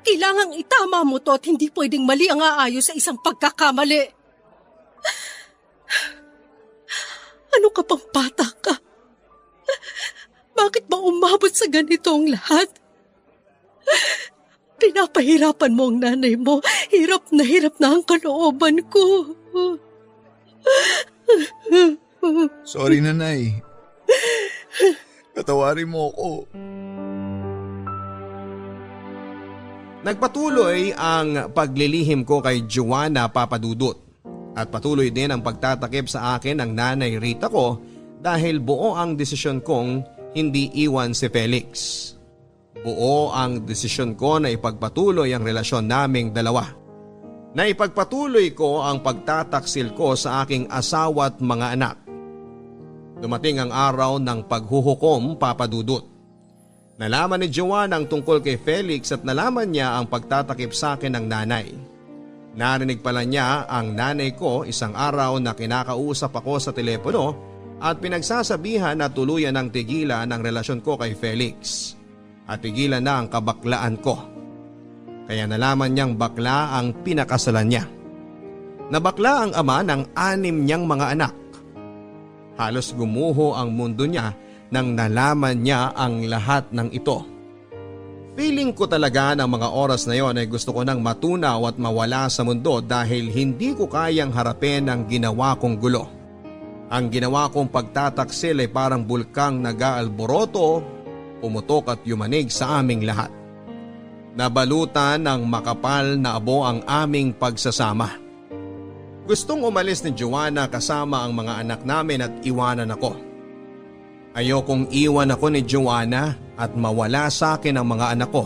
Kailangang itama mo to at hindi pwedeng mali ang aayos sa isang pagkakamali. Ano ka pang bata ka? Bakit ba umabot sa ganito ang lahat? Pinapahirapan mo ang nanay mo. Hirap na ang kalooban ko. Sorry, Nanay. Patawarin mo ako. Nagpatuloy ang paglilihim ko kay Joanna, Papa Dudut. At patuloy din ang pagtatakip sa akin ng nanay Rita ko dahil buo ang desisyon kong hindi iwan si Felix. Buo ang desisyon ko na ipagpatuloy ang relasyon naming dalawa. Na ipagpatuloy ko ang pagtataksil ko sa aking asawa at mga anak. Dumating ang araw ng paghuhukom, Papa Dudut. Nalaman ni Joanna ang tungkol kay Felix at nalaman niya ang pagtatakip sa akin ng nanay. Narinig pala niya ang nanay ko isang araw na kinakausap ako sa telepono at pinagsasabihan na tuluyan ng tigilan ang relasyon ko kay Felix at tigilan na ang kabaklaan ko. Kaya nalaman niyang bakla ang pinakasalan niya. Na bakla ang ama ng 6 niyang mga anak. Halos gumuho ang mundo niya nang nalaman niya ang lahat ng ito. Feeling ko talaga ng mga oras na yon ay gusto ko nang matunaw at mawala sa mundo dahil hindi ko kayang harapin ang ginawa kong gulo. Ang ginawa kong pagtataksil ay parang bulkang nag-aalboroto, pumutok at yumanig sa aming lahat. Nabalutan ng makapal na abo ang aming pagsasama. Gustong umalis ni Joanna kasama ang mga anak namin at iwanan ako. Ayokong iwan ako ni Joanna at mawala sa akin ang mga anak ko.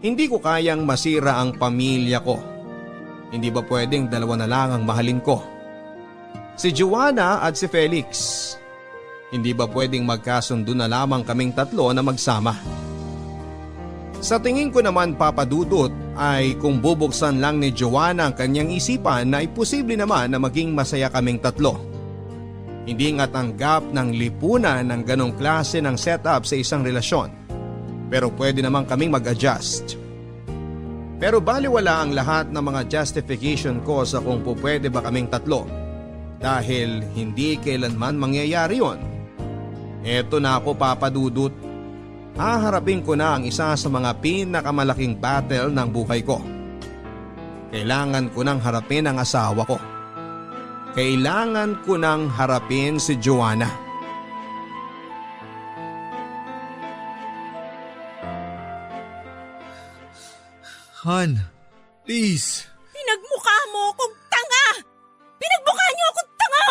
Hindi ko kayang masira ang pamilya ko. Hindi ba pwedeng dalawa na lang ang mahalin ko? Si Joanna at si Felix. Hindi ba pwedeng magkasundo na lamang kaming tatlo na magsama? Sa tingin ko naman, Papa Dudut, ay kung bubuksan lang ni Joanna ang kanyang isipan na ay posible naman na maging masaya kaming tatlo. Hindi nga tanggap ng lipunan ng ganong klase ng setup sa isang relasyon. Pero pwede naman kaming mag-adjust. Pero baliwala ang lahat ng mga justification ko sa kung pwede ba kaming tatlo. Dahil hindi kailanman mangyayari yon. Eto na ako, Papa Dudut. Haharapin ko na ang isa sa mga pinakamalaking battle ng buhay ko. Kailangan ko nang harapin ang asawa ko. kailangan ko nang harapin si Joanna. Han, please. Pinagmukha mo akong tanga! Pinagmukha niyo akong tanga!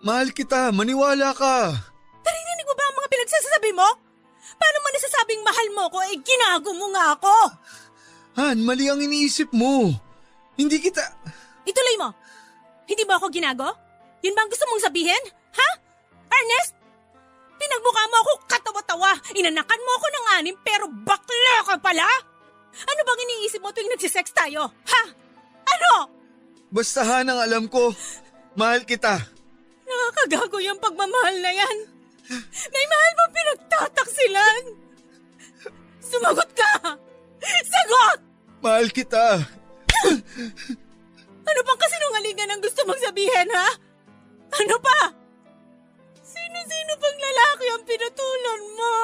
Mahal kita, maniwala ka. Naririnig mo ba ang mga pinagsasabi mo? Paano mo nasasabing mahal mo ko ginago mo nga ako? Han, mali ang iniisip mo. Hindi kita... Ituloy mo. Hindi ba ako ginago? Yun ba ang gusto mong sabihin? Ha? Ernest? Pinagmukha mo ako katawa-tawa. Inanakan mo ako ng 6 pero bakla ka pala? Ano bang iniisip mo tuwing nagsisex tayo? Ha? Ano? Basta Han, ang alam ko, mahal kita. Nakakagago yung pagmamahal na yan. May mahal mo pinagtataksilan. Sumagot ka! Sagot! Mahal kita. Ano pang kasinungalingan ang gusto mong sabihin, ha? Ano pa? Sino-sino pang lalaki ang pinatulan mo?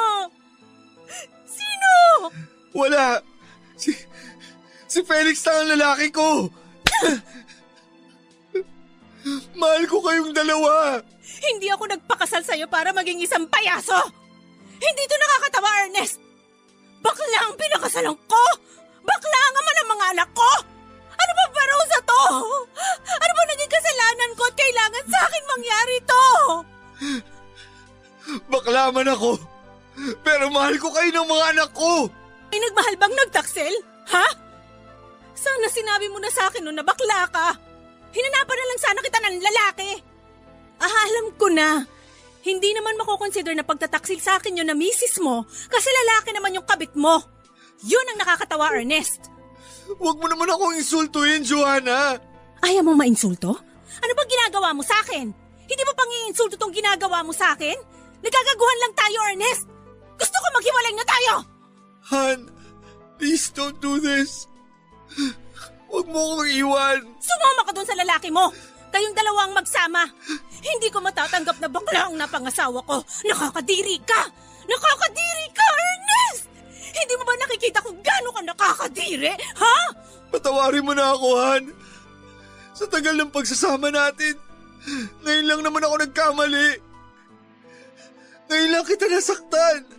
Sino? Wala. Si Felix na ang lalaki ko. Mahal ko kayong dalawa. Hindi ako nagpakasal sa'yo para maging isang payaso. Hindi to nakakatawa, Ernest. Bakla ang pinakasalan ko. Bakla ang ama ng mga anak ko. Ano ba parusa to? Ano ba naging kasalanan ko at kailangan sa akin mangyari to? Bakla man ako. Pero mahal ko kayo ng mga anak ko. Ay nagmahal bang nagtaksel? Ha? Sana sinabi mo na sa akin noon na bakla ka. Hinanapan na lang sana kita ng lalaki. Alam ko na. Hindi naman makukonsider na pagtataksil sa akin yun na misis mo kasi lalaki naman yung kabit mo. Yun ang nakakatawa, Ernest. Huwag mo naman akong insultuhin, Joanna. Ayaw mo mainsulto? Ano bang ginagawa mo sa akin? Hindi mo pang iinsulto tong ginagawa mo sa akin? Nagkagaguhan lang tayo, Ernest. Gusto ko maghiwalay na tayo. Han, please don't do this. Huwag mo akong iwan. Sumama ka dun sa lalaki mo. Kayong dalawang magsama. Hindi ko matatanggap na bakla ang napangasawa ko. Nakakadiri ka! Nakakadiri ka, Ernest! Hindi mo ba nakikita kung gaano ka nakakadiri? Ha? Patawarin mo na ako, Han. Sa tagal ng pagsasama natin, ngayon lang naman ako nagkamali. Ngayon lang kita nasaktan.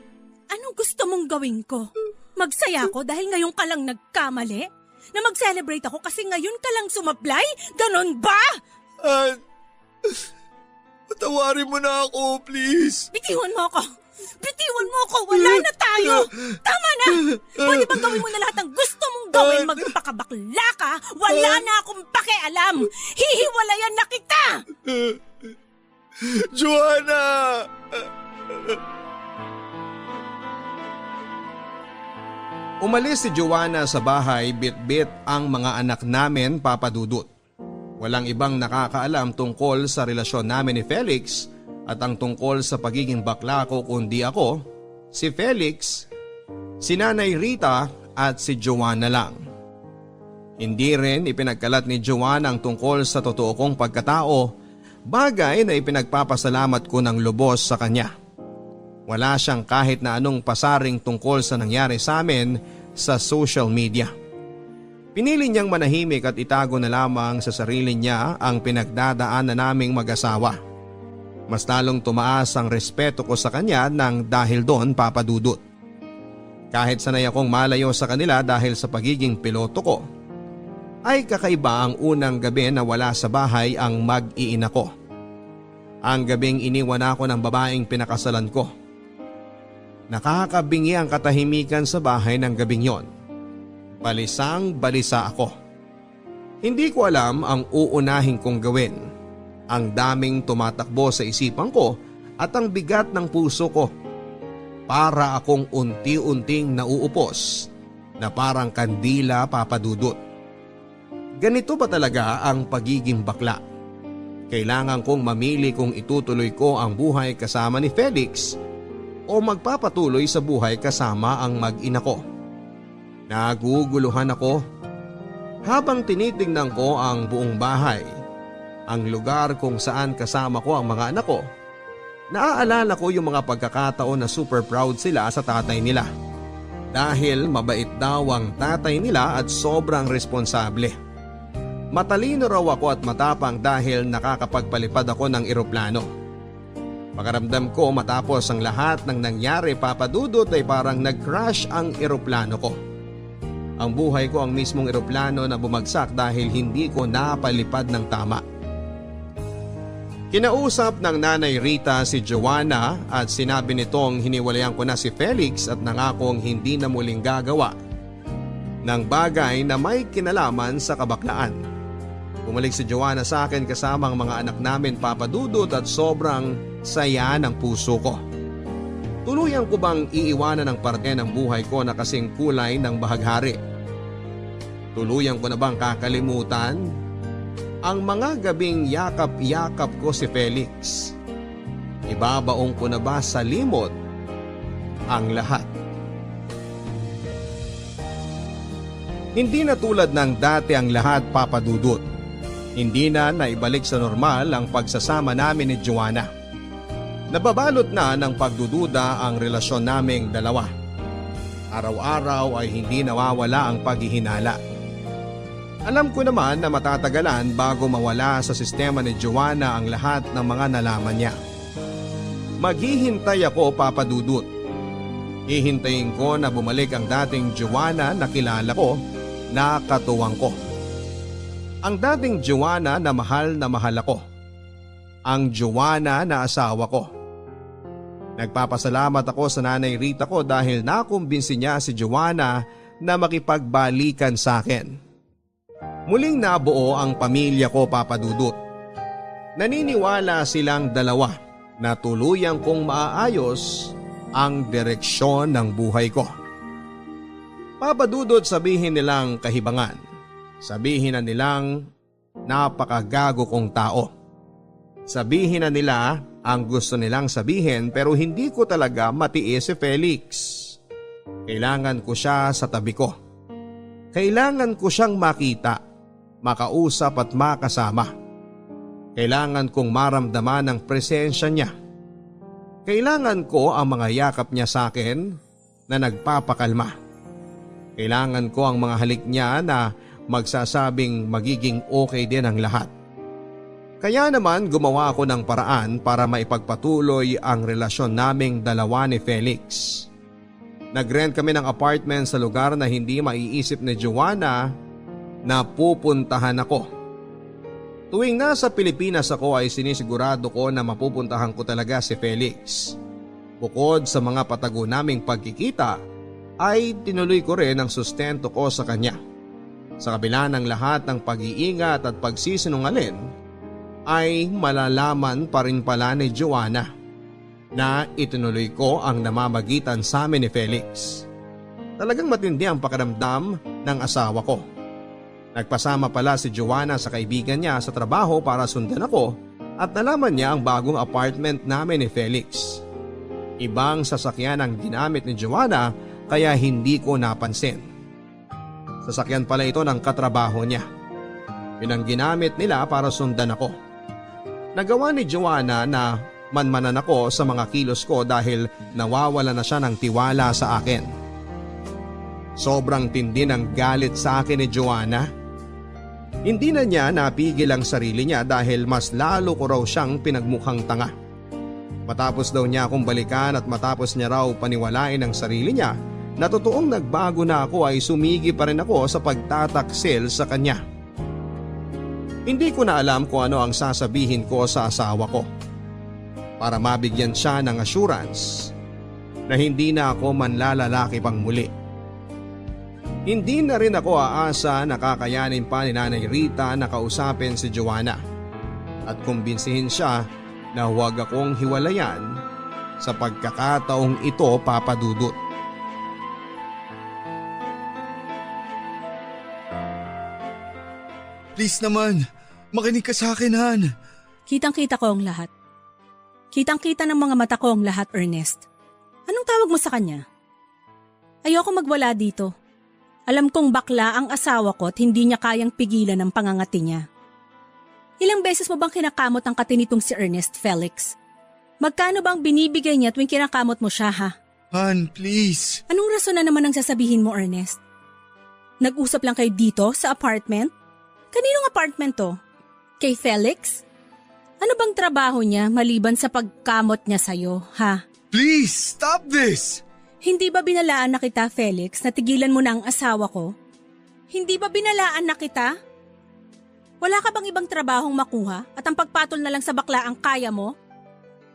Anong gusto mong gawin ko? Magsaya ko dahil ngayon ka lang nagkamali? Na mag-celebrate ako kasi ngayon ka lang sumablay? Ganon ba? Han, patawarin mo na ako, please. Bitiwan mo ako! Bitiwan mo ako! Wala na tayo! Tama na! Pwede bang gawin mo na lahat ng gusto mong gawin? Magpakabakla ka? Wala na akong pakialam! Hihiwalayan na kita! Joanna! Umalis si Joanna sa bahay bit-bit ang mga anak namin, Papa Dudut. Walang ibang nakakaalam tungkol sa relasyon namin ni Felix at ang tungkol sa pagiging bakla ko kundi ako, si Felix, si Nanay Rita at si Joanna lang. Hindi rin ipinagkalat ni Joanna ang tungkol sa totoo kong pagkatao, bagay na ipinagpapasalamat ko ng lubos sa kanya. Wala siyang kahit na anong pasaring tungkol sa nangyari sa amin sa social media. Pinili niyang manahimik at itago na lamang sa sarili niya ang pinagdadaanan naming mag-asawa. Mas lalong tumaas ang respeto ko sa kanya nang dahil doon, Papa Dudut. Kahit sanay akong malayo sa kanila dahil sa pagiging piloto ko, ay kakaiba ang unang gabi na wala sa bahay ang mag-iina ko. Ang gabing iniwan ako ng babaeng pinakasalan ko. Nakakabingi ang katahimikan sa bahay ng gabing yon. Balisang balisa ako. Hindi ko alam ang uunahin kong gawin. Ang daming tumatakbo sa isipan ko at ang bigat ng puso ko. Para akong unti-unting nauupos na parang kandila, Papa Dudut. Ganito ba talaga ang pagiging bakla? Kailangan kong mamili kung itutuloy ko ang buhay kasama ni Felix o magpapatuloy sa buhay kasama ang mag-ina ko. Naguguluhan ako habang tinitingnan ko ang buong bahay, ang lugar kung saan kasama ko ang mga anak ko. Naaalala ko yung mga pagkakataon na super proud sila sa tatay nila. Dahil mabait daw ang tatay nila at sobrang responsable. Matalino raw ako at matapang dahil nakakapagpalipad ako ng eroplano. Pakaramdam ko matapos ang lahat ng nangyari, Papa Dudut, ay parang nag-crash ang eroplano ko. Ang buhay ko ang mismong eroplano na bumagsak dahil hindi ko napalipad ng tama. Kinausap ng Nanay Rita si Joanna at sinabi nitong hiniwalayan ko na si Felix at nangakong hindi na muling gagawa ng bagay na may kinalaman sa kabaklaan. Bumalik si Joanna sa akin kasama ang mga anak namin, Papa Dudut, at sobrang saya ng puso ko. Tuluyan ko bang iiwanan ang parte ng buhay ko na kasing kulay ng bahaghari? Tuluyan ko na bang kakalimutan ang mga gabing yakap-yakap ko si Felix? Ibabaong ko na ba sa limot ang lahat? Hindi na tulad ng dati ang lahat, Papa Dudut. Hindi na naibalik sa normal ang pagsasama namin ni Joanna. Nababalot na ng pagdududa ang relasyon naming dalawa. Araw-araw ay hindi nawawala ang paghihinala. Alam ko naman na matatagalan bago mawala sa sistema ni Joanna ang lahat ng mga nalaman niya. Maghihintay ako, Papa Dudut. Hihintayin ko na bumalik ang dating Joanna na kilala ko, na katuwang ko. Ang dating Joanna na mahal ako. Ang Joanna na asawa ko. Nagpapasalamat ako sa Nanay Rita ko dahil nakumbinsi niya si Joanna na makipagbalikan sa akin. Muling nabuo ang pamilya ko, Papa Dudut. Naniniwala silang dalawa na tuluyang kong maaayos ang direksyon ng buhay ko. Papa Dudut, sabihin nilang kahibangan. Sabihin na nilang napakagago kong tao. Sabihin na nila ang gusto nilang sabihin pero hindi ko talaga matiis si Felix. Kailangan ko siya sa tabi ko. Kailangan ko siyang makita, makausap at makasama. Kailangan kong maramdaman ang presensya niya. Kailangan ko ang mga yakap niya sa akin na nagpapakalma. Kailangan ko ang mga halik niya na magsasabing magiging okay din ang lahat. Kaya naman gumawa ako ng paraan para maipagpatuloy ang relasyon naming dalawa ni Felix. Nag-rent kami ng apartment sa lugar na hindi maiisip ni Joanna na pupuntahan ako. Tuwing nasa Pilipinas ako ay sinisigurado ko na mapupuntahan ko talaga si Felix. Bukod sa mga patago naming pagkikita, ay tinuloy ko rin ang sustento ko sa kanya. Sa kabila ng lahat ng pag-iingat at pagsisinungaling, ay malalaman pa rin pala ni Joanna na itinuloy ko ang namamagitan sa amin ni Felix. Talagang matindi ang pakiramdam ng asawa ko. Nagpasama pala si Joanna sa kaibigan niya sa trabaho para sundan ako at nalaman niya ang bagong apartment namin ni Felix. Ibang sasakyan ang ginamit ni Joanna kaya hindi ko napansin. Sasakyan pala ito ng katrabaho niya. Yun ang ginamit nila para sundan ako. Nagawa ni Joanna na manmanan ako sa mga kilos ko dahil nawawala na siya ng tiwala sa akin. Sobrang tindi ng galit sa akin ni Joanna. Hindi na niya napigil ang sarili niya dahil mas lalo ko raw siyang pinagmukhang tanga. Matapos daw niya akong balikan at matapos niya raw paniwalain ang sarili niya na totoong nagbago na ako ay sumigi pa rin ako sa pagtataksil sa kanya. Hindi ko na alam kung ano ang sasabihin ko sa asawa ko para mabigyan siya ng assurance na hindi na ako manlalalaki pang muli. Hindi na rin ako aasa na kakayanin pa ni Nanay Rita na kausapin si Joanna at kumbinsihin siya na huwag akong hiwalayan sa pagkakataong ito, Papa Dudut. Please naman, makinig ka sa akin, Han. Kitang-kita ko ang lahat. Kitang-kita ng mga mata ko ang lahat, Ernest. Anong tawag mo sa kanya? Ayoko magwala dito. Alam kong bakla ang asawa ko at hindi niya kayang pigilan ang pangangati niya. Ilang beses mo bang kinakamot ang katinitong si Ernest, Felix? Magkano bang binibigay niya tuwing kinakamot mo siya, ha? Han, please. Anong rason na naman ang sasabihin mo, Ernest? Nag-usap lang kayo dito sa apartment? Kaninong apartment to? Kay Felix? Ano bang trabaho niya maliban sa pagkamot niya sa'yo, ha? Please, stop this! Hindi ba binalaan na kita, Felix, na tigilan mo na ang asawa ko? Hindi ba binalaan na kita? Wala ka bang ibang trabahong makuha at ang pagpatol na lang sa bakla ang kaya mo?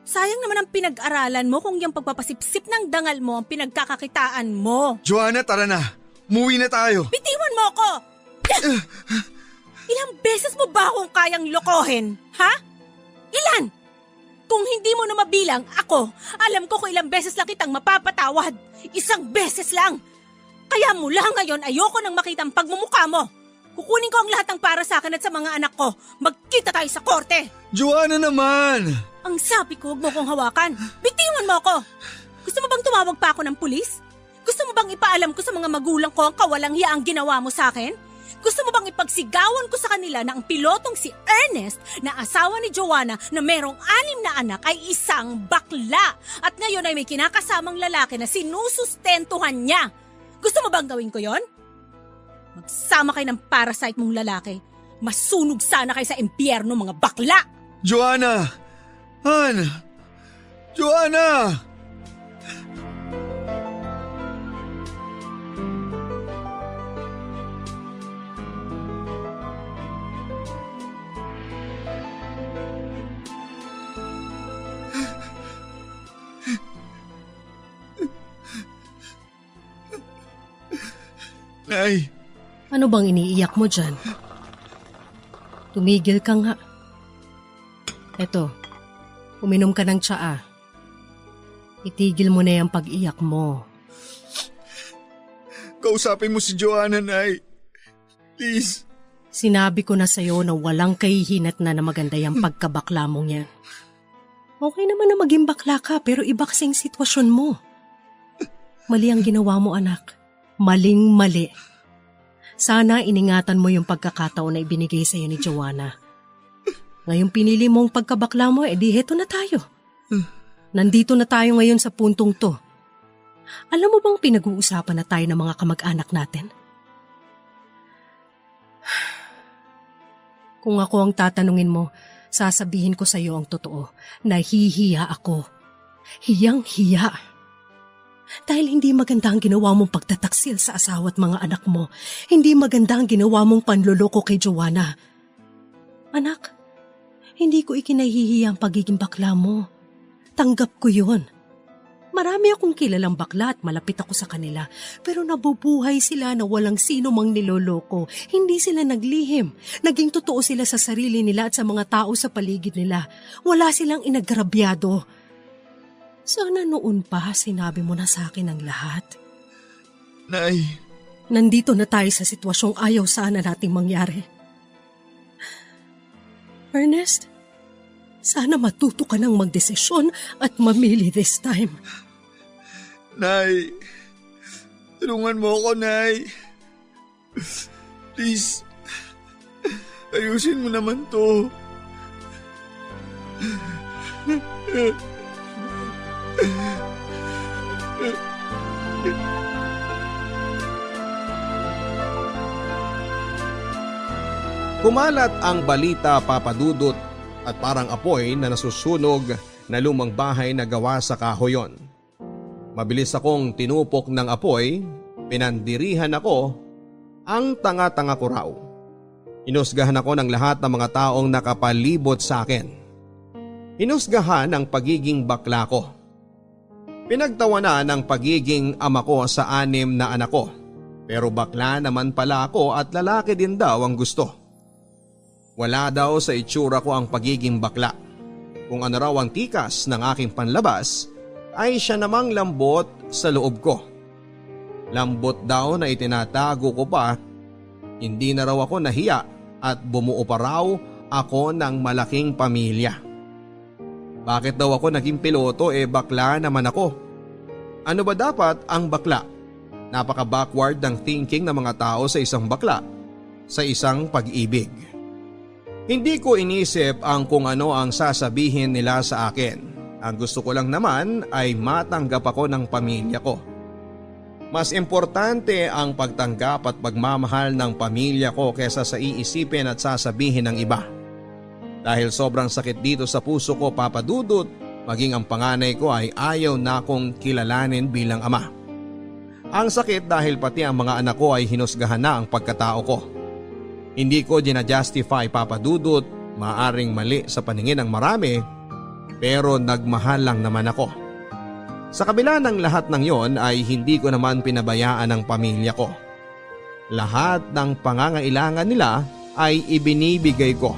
Sayang naman ang pinag-aralan mo kung yung pagpapasipsip ng dangal mo ang pinagkakakitaan mo. Joanna, tara na. Umuwi na tayo. Bitiwan mo ako! Ilang beses mo ba akong kayang lokohin, ha? Ilan? Kung hindi mo na mabilang, ako, alam ko kung ilang beses lang kitang mapapatawad. 1 beses lang. Kaya mula ngayon, ayoko nang makita ang pagmumukha mo. Kukunin ko ang lahat ng para sa akin at sa mga anak ko. Magkita tayo sa korte. Joanna naman! Ang sabi ko, huwag mo kong hawakan. Bitiwan mo ako. Gusto mo bang tumawag pa ako ng pulis? Gusto mo bang ipaalam ko sa mga magulang ko ang kawalang hiya ang ginawa mo sa akin? Gusto mo bang ipagsigawan ko sa kanila na ang pilotong si Ernest na asawa ni Joanna na merong 6 na anak ay isang bakla at ngayon ay may kinakasamang lalaki na sinusustentuhan niya? Gusto mo bang gawin ko yon? Magsama kayo ng parasite mong lalaki. Masunog sana kayo sa impyerno, mga bakla! Joanna! Han! Joanna! Nay! Ano bang iniiyak mo dyan? Tumigil ka nga. Eto, uminom ka ng tsaa. Itigil mo na yung pag-iyak mo. Kausapin mo si Joanna, Nay. Please. Sinabi ko na sa'yo na walang kahihinat na maganda yung pagkabakla mong yan. Okay naman na maging bakla ka pero iba kasing sitwasyon mo. Mali ang ginawa mo, anak. Maling-mali. Sana iningatan mo yung pagkakataon na ibinigay sa'yo ni Joanna. Ngayong pinili mong pagkabakla mo, edi heto na tayo. Nandito na tayo ngayon sa puntong to. Alam mo bang pinag-uusapan na tayo ng mga kamag-anak natin? Kung ako ang tatanungin mo, sasabihin ko sa'yo ang totoo. Nahihiya ako. Hiyang-hiya. Dahil hindi maganda ang ginawa mong pagtataksil sa asawa at mga anak mo. Hindi maganda ang ginawa mong panloloko kay Joanna. Anak, hindi ko ikinahihiya ang pagiging bakla mo. Tanggap ko yun. Marami akong kilalang bakla at malapit ako sa kanila. Pero nabubuhay sila na walang sino mang niloloko. Hindi sila naglihim. Naging totoo sila sa sarili nila at sa mga tao sa paligid nila. Wala silang inagrabyado. Sana noon pa sinabi mo na sa akin ang lahat. Nay. Nandito na tayo sa sitwasyong ayaw sana nating mangyari. Ernest, sana matuto ka ng magdesisyon at mamili this time. Nay. Tulungan mo ako, Nay. Please. Ayusin mo naman to. Kumalat ang balita, Papa Dudut, at parang apoy na nasusunog na lumang bahay na gawa sa kahoyon. Mabilis akong tinupok ng apoy, pinandirihan ako, ang tanga-tanga ko raw. Inusgahan ako ng lahat ng mga taong nakapalibot sa akin. Inusgahan ang pagiging bakla ko. Pinagtawanan ang pagiging ama ko sa 6 na anak ko. Pero bakla naman pala ako at lalaki din daw ang gusto. Wala daw sa itsura ko ang pagiging bakla. Kung ano raw ang tikas ng aking panlabas, ay siya namang lambot sa loob ko. Lambot daw na itinatago ko pa. Hindi na raw ako nahiya at bumuo pa raw ako ng malaking pamilya. Bakit daw ako naging piloto bakla naman ako? Ano ba dapat ang bakla? Napaka-backward ng thinking ng mga tao sa isang bakla, sa isang pag-ibig. Hindi ko inisip ang kung ano ang sasabihin nila sa akin. Ang gusto ko lang naman ay matanggap ako ng pamilya ko. Mas importante ang pagtanggap at pagmamahal ng pamilya ko kesa sa iisipin at sasabihin ng iba. Dahil sobrang sakit dito sa puso ko, Papa Dudut, maging ang panganay ko ay ayaw na akong kilalanin bilang ama. Ang sakit dahil pati ang mga anak ko ay hinusgahan na ang pagkatao ko. Hindi ko ginajustify, Papa Dudut, maaring mali sa paningin ng marami, pero nagmahal lang naman ako. Sa kabila ng lahat ng yon ay hindi ko naman pinabayaan ang pamilya ko. Lahat ng pangangailangan nila ay ibinibigay ko.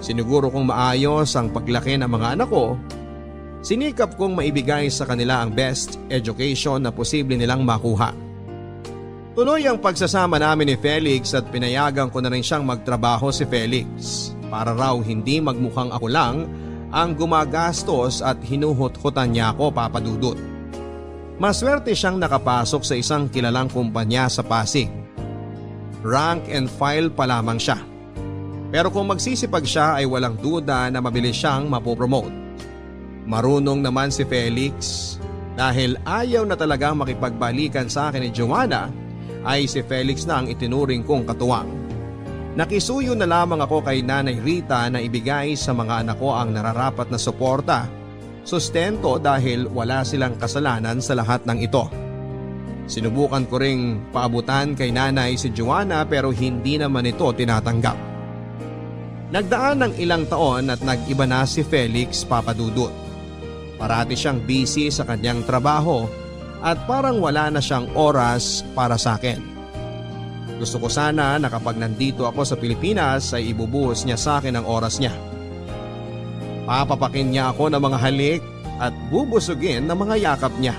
Siniguro kong maayos ang paglaki ng mga anak ko. Sinikap kong maibigay sa kanila ang best education na posible nilang makuha. Tuloy ang pagsasama namin ni Felix at pinayagan ko na rin siyang magtrabaho si Felix para raw hindi magmukhang ako lang ang gumagastos at hinuhut-hutan niya ako, Papa Dudut. Maswerte siyang nakapasok sa isang kilalang kumpanya sa Pasig. Rank and file pa lamang siya. Pero kung magsisipag siya ay walang duda na mabilis siyang mapopromote. Marunong naman si Felix dahil ayaw na talagang makipagbalikan sa akin ni Joanna ay si Felix na ang itinuring kong katuwang. Nakisuyo na lamang ako kay Nanay Rita na ibigay sa mga anak ko ang nararapat na suporta, sustento dahil wala silang kasalanan sa lahat ng ito. Sinubukan ko ring paabutan kay Nanay si Joanna pero hindi naman ito tinatanggap. Nagdaan ng ilang taon at nag-iba na si Felix, Papa Dudut. Parati siyang busy sa kanyang trabaho at parang wala na siyang oras para sa akin. Gusto ko sana na kapag nandito ako sa Pilipinas ay ibubuhos niya sa akin ang oras niya. Papapakin niya ako ng mga halik at bubusugin ng mga yakap niya.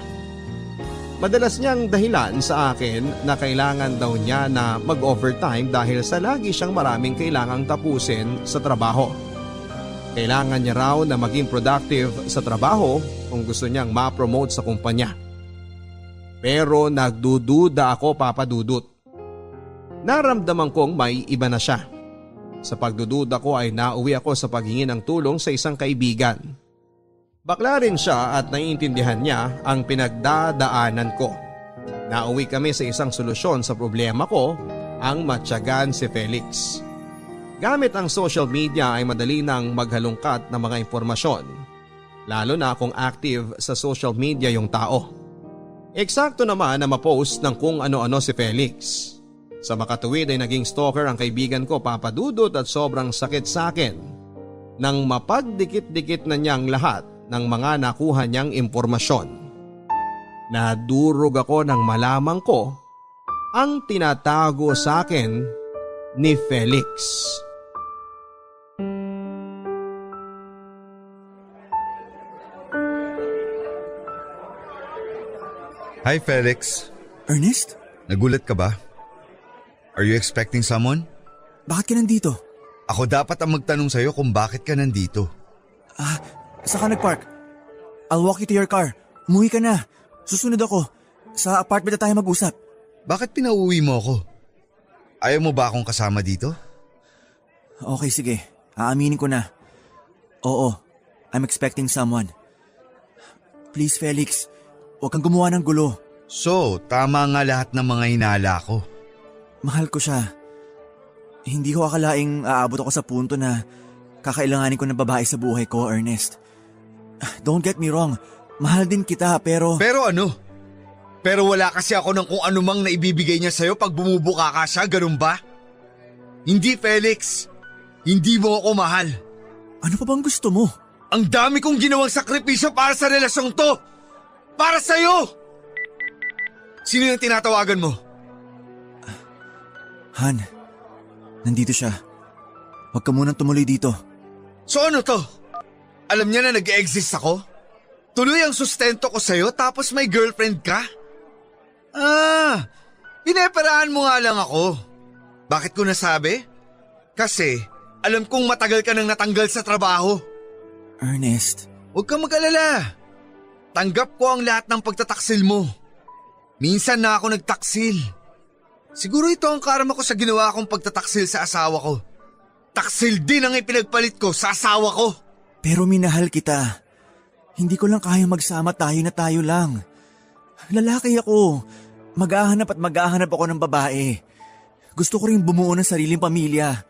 Madalas niyang dahilan sa akin na kailangan daw niya na mag-overtime dahil sa lagi siyang maraming kailangang tapusin sa trabaho. Kailangan niya raw na maging productive sa trabaho kung gusto niyang ma-promote sa kumpanya. Pero nagdududa ako, Papa Dudut. Naramdaman kong may iba na siya. Sa pagdududa ko ay nauwi ako sa paghingi ng tulong sa isang kaibigan. Bakla rin siya at naiintindihan niya ang pinagdadaanan ko. Nauwi kami sa isang solusyon sa problema ko, ang matyagan si Felix. Gamit ang social media ay madali nang maghalungkat ng mga impormasyon, lalo na kung active sa social media yung tao. Eksakto naman na ma-post ng kung ano-ano si Felix. Sa makatuwid ay naging stalker ang kaibigan ko, Papa Dudut, at sobrang sakit sa akin nang mapagdikit-dikit na niyang lahat ng mga nakuha niyang impormasyon. Nadurog ako nang malaman ko ang tinatago sa akin ni Felix. Hi Felix, Ernest? nagulat ka ba? Are you expecting someone? Bakit ka nandito? Ako dapat ang magtanong sa'yo kung bakit ka nandito. Saan ka nagpark? I'll walk you to your car. Umuwi ka na. Susunod ako. Sa apartment na tayo mag-usap. Bakit pinauwi mo ako? Ayaw mo ba akong kasama dito? Okay, sige. Aaminin ko na. Oo, I'm expecting someone. Please, Felix. Huwag kang gumawa ng gulo. So, tama nga lahat ng mga hinala ko. Mahal ko siya. Hindi ko akalaing aabot ako sa punto na kakailanganin ko ng babae sa buhay ko, Ernest. Don't get me wrong. Mahal din kita pero... Pero ano? Pero wala kasi ako ng kung anumang naibibigay niya sa'yo pag bumubuka ka siya, ganun ba? Hindi, Felix. Hindi mo ako mahal. Ano pa bang gusto mo? Ang dami kong ginawang sakripisyo para sa relasyong to. Para sa'yo! Sino yung tinatawagan mo? Han, nandito siya. Huwag ka munang tumuloy dito. So ano to? Alam niya na nag-exist ako? Tuloy ang sustento ko sa'yo tapos may girlfriend ka? Pineperahan mo nga lang ako. Bakit ko nasabi? Kasi alam kong matagal ka nang natanggal sa trabaho. Ernest. Huwag kang mag-alala. Tanggap ko ang lahat ng pagtataksil mo. Minsan na ako nagtaksil. Siguro ito ang karma ko sa ginawa kong pagtataksil sa asawa ko. Taksil din ang ipinagpalit ko sa asawa ko. Pero minahal kita. Hindi ko lang kaya magsama tayo na tayo lang. Lalaki ako. Maghahanap ako ng babae. Gusto ko rin bumuo ng sariling pamilya.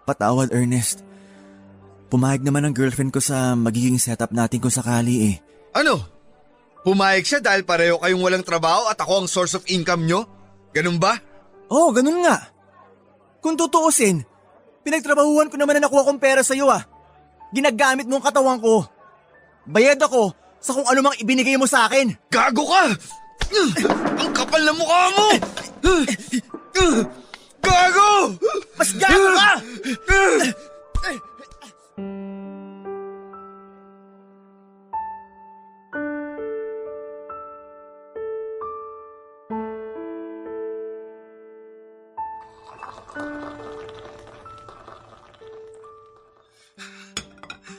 Patawad, Ernest. Pumayag naman ang girlfriend ko sa magiging setup natin kung sakali eh. Ano? Pumayag siya dahil pareho kayong walang trabaho at ako ang source of income nyo? Ganun ba? Oo, ganun nga. Kung tutuusin, pinagtrabahuhan ko naman na nakuha kong pera sa'yo ah. Ginagamit mo ang katawan ko. Bayad ako sa kung ano mang ibinigay mo sa akin. Gago ka! Ang kapal na mukha mo! Gago! Mas gago ka!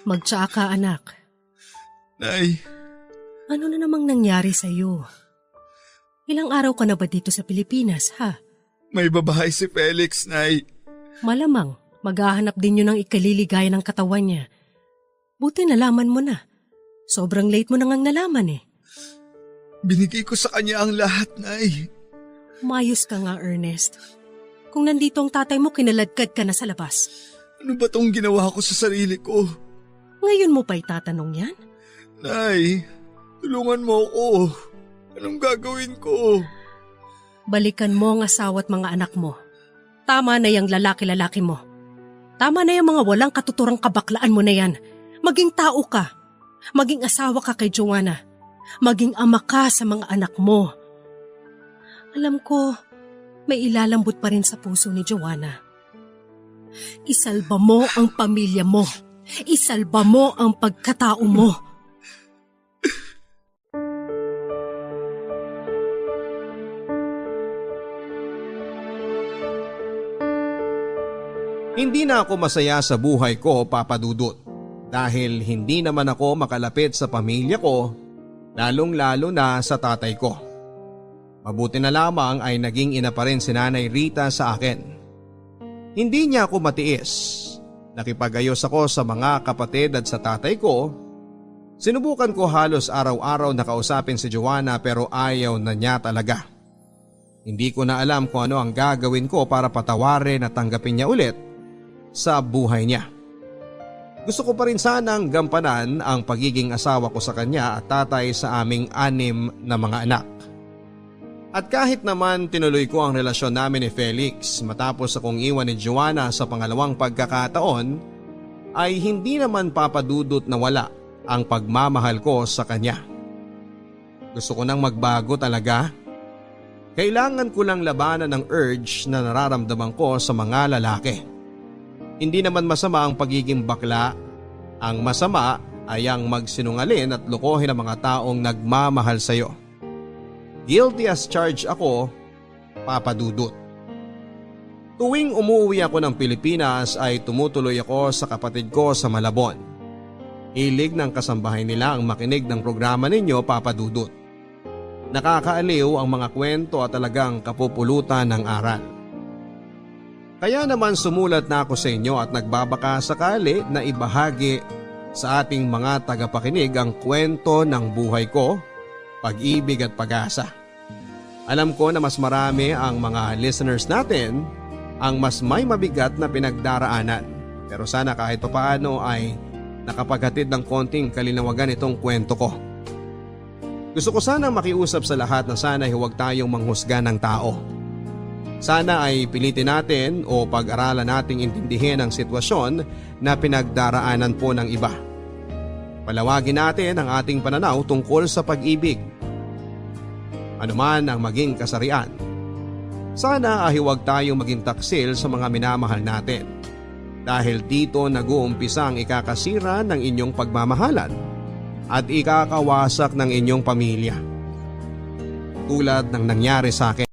Magtsaa ka, anak. Nay, Ano na namang nangyari sa'yo? Ilang araw ka na ba dito sa Pilipinas, ha? may babae si Felix, Nay. Malamang, maghahanap din yun ng ikaliligaya ng katawan niya. Buti nalaman mo na. Sobrang late mo na ngang nalaman eh. Binigay ko sa kanya ang lahat, Nay. Mayos ka nga, Ernest. Kung nandito ang tatay mo, kinaladkad ka na sa labas. Ano ba tong ginawa ko sa sarili ko? Ngayon mo pa itatanong yan? Nay, tulungan mo ako. Anong gagawin ko? Balikan mo ang asawa at mga anak mo. Tama na yung lalaki-lalaki mo. Tama na yung mga walang katuturang kabaklaan mo na yan. Maging tao ka. Maging asawa ka kay Joanna. Maging ama ka sa mga anak mo. Alam ko, may ilalambot pa rin sa puso ni Joanna. Isalba mo ang pamilya mo. Isalba mo ang pagkatao mo. Hindi na ako masaya sa buhay ko, Papa Dudut, dahil hindi naman ako makalapit sa pamilya ko, lalong-lalo na sa tatay ko. Mabuti na lamang ay naging ina pa rin si Nanay Rita sa akin. Hindi niya ako matiis. Nakipagayos ako sa mga kapatid at sa tatay ko. Sinubukan ko halos araw-araw na kausapin si Joanna pero ayaw na niya talaga. Hindi ko na alam kung ano ang gagawin ko para patawarin at tanggapin niya ulit sa buhay niya. Gusto ko pa rin sanang gampanan ang pagiging asawa ko sa kanya at tatay sa aming 6 na mga anak. At kahit naman tinuloy ko ang relasyon namin ni Felix matapos akong iwan ni Joanna sa pangalawang pagkakataon, ay hindi naman papadudot na wala ang pagmamahal ko sa kanya. Gusto ko nang magbago talaga. Kailangan ko lang labanan ang urge na nararamdaman ko sa mga lalaki. Hindi naman masama ang pagiging bakla. Ang masama ay ang magsinungalin at lokohin ang mga taong nagmamahal sa iyo. Guilty as charged ako, Papa Dudut. Tuwing umuwi ako ng Pilipinas ay tumutuloy ako sa kapatid ko sa Malabon. Hilig ng kasambahay nila ang makinig ng programa ninyo, Papa Dudut. Nakakaaliw ang mga kwento at talagang kapupulutan ng aral. Kaya naman sumulat na ako sa inyo at nagbabaka sakali na ibahagi sa ating mga tagapakinig ang kwento ng buhay ko, pag-ibig at pag-asa. Alam ko na mas marami ang mga listeners natin ang mas may mabigat na pinagdaraanan. Pero sana kahit paano ay nakapaghatid ng konting kalinawagan itong kwento ko. Gusto ko sana makiusap sa lahat na sana huwag tayong manghusga ng tao. Sana ay pilitin natin o pag-aralan nating intindihin ang sitwasyon na pinagdaraanan po ng iba. Palawagin natin ang ating pananaw tungkol sa pag-ibig. Anuman ang maging kasarian, sana ay huwag tayong maging taksil sa mga minamahal natin. Dahil dito nag-uumpisa ang ikakasira ng inyong pagmamahalan at ikakawasak ng inyong pamilya. Tulad ng nangyari sa akin.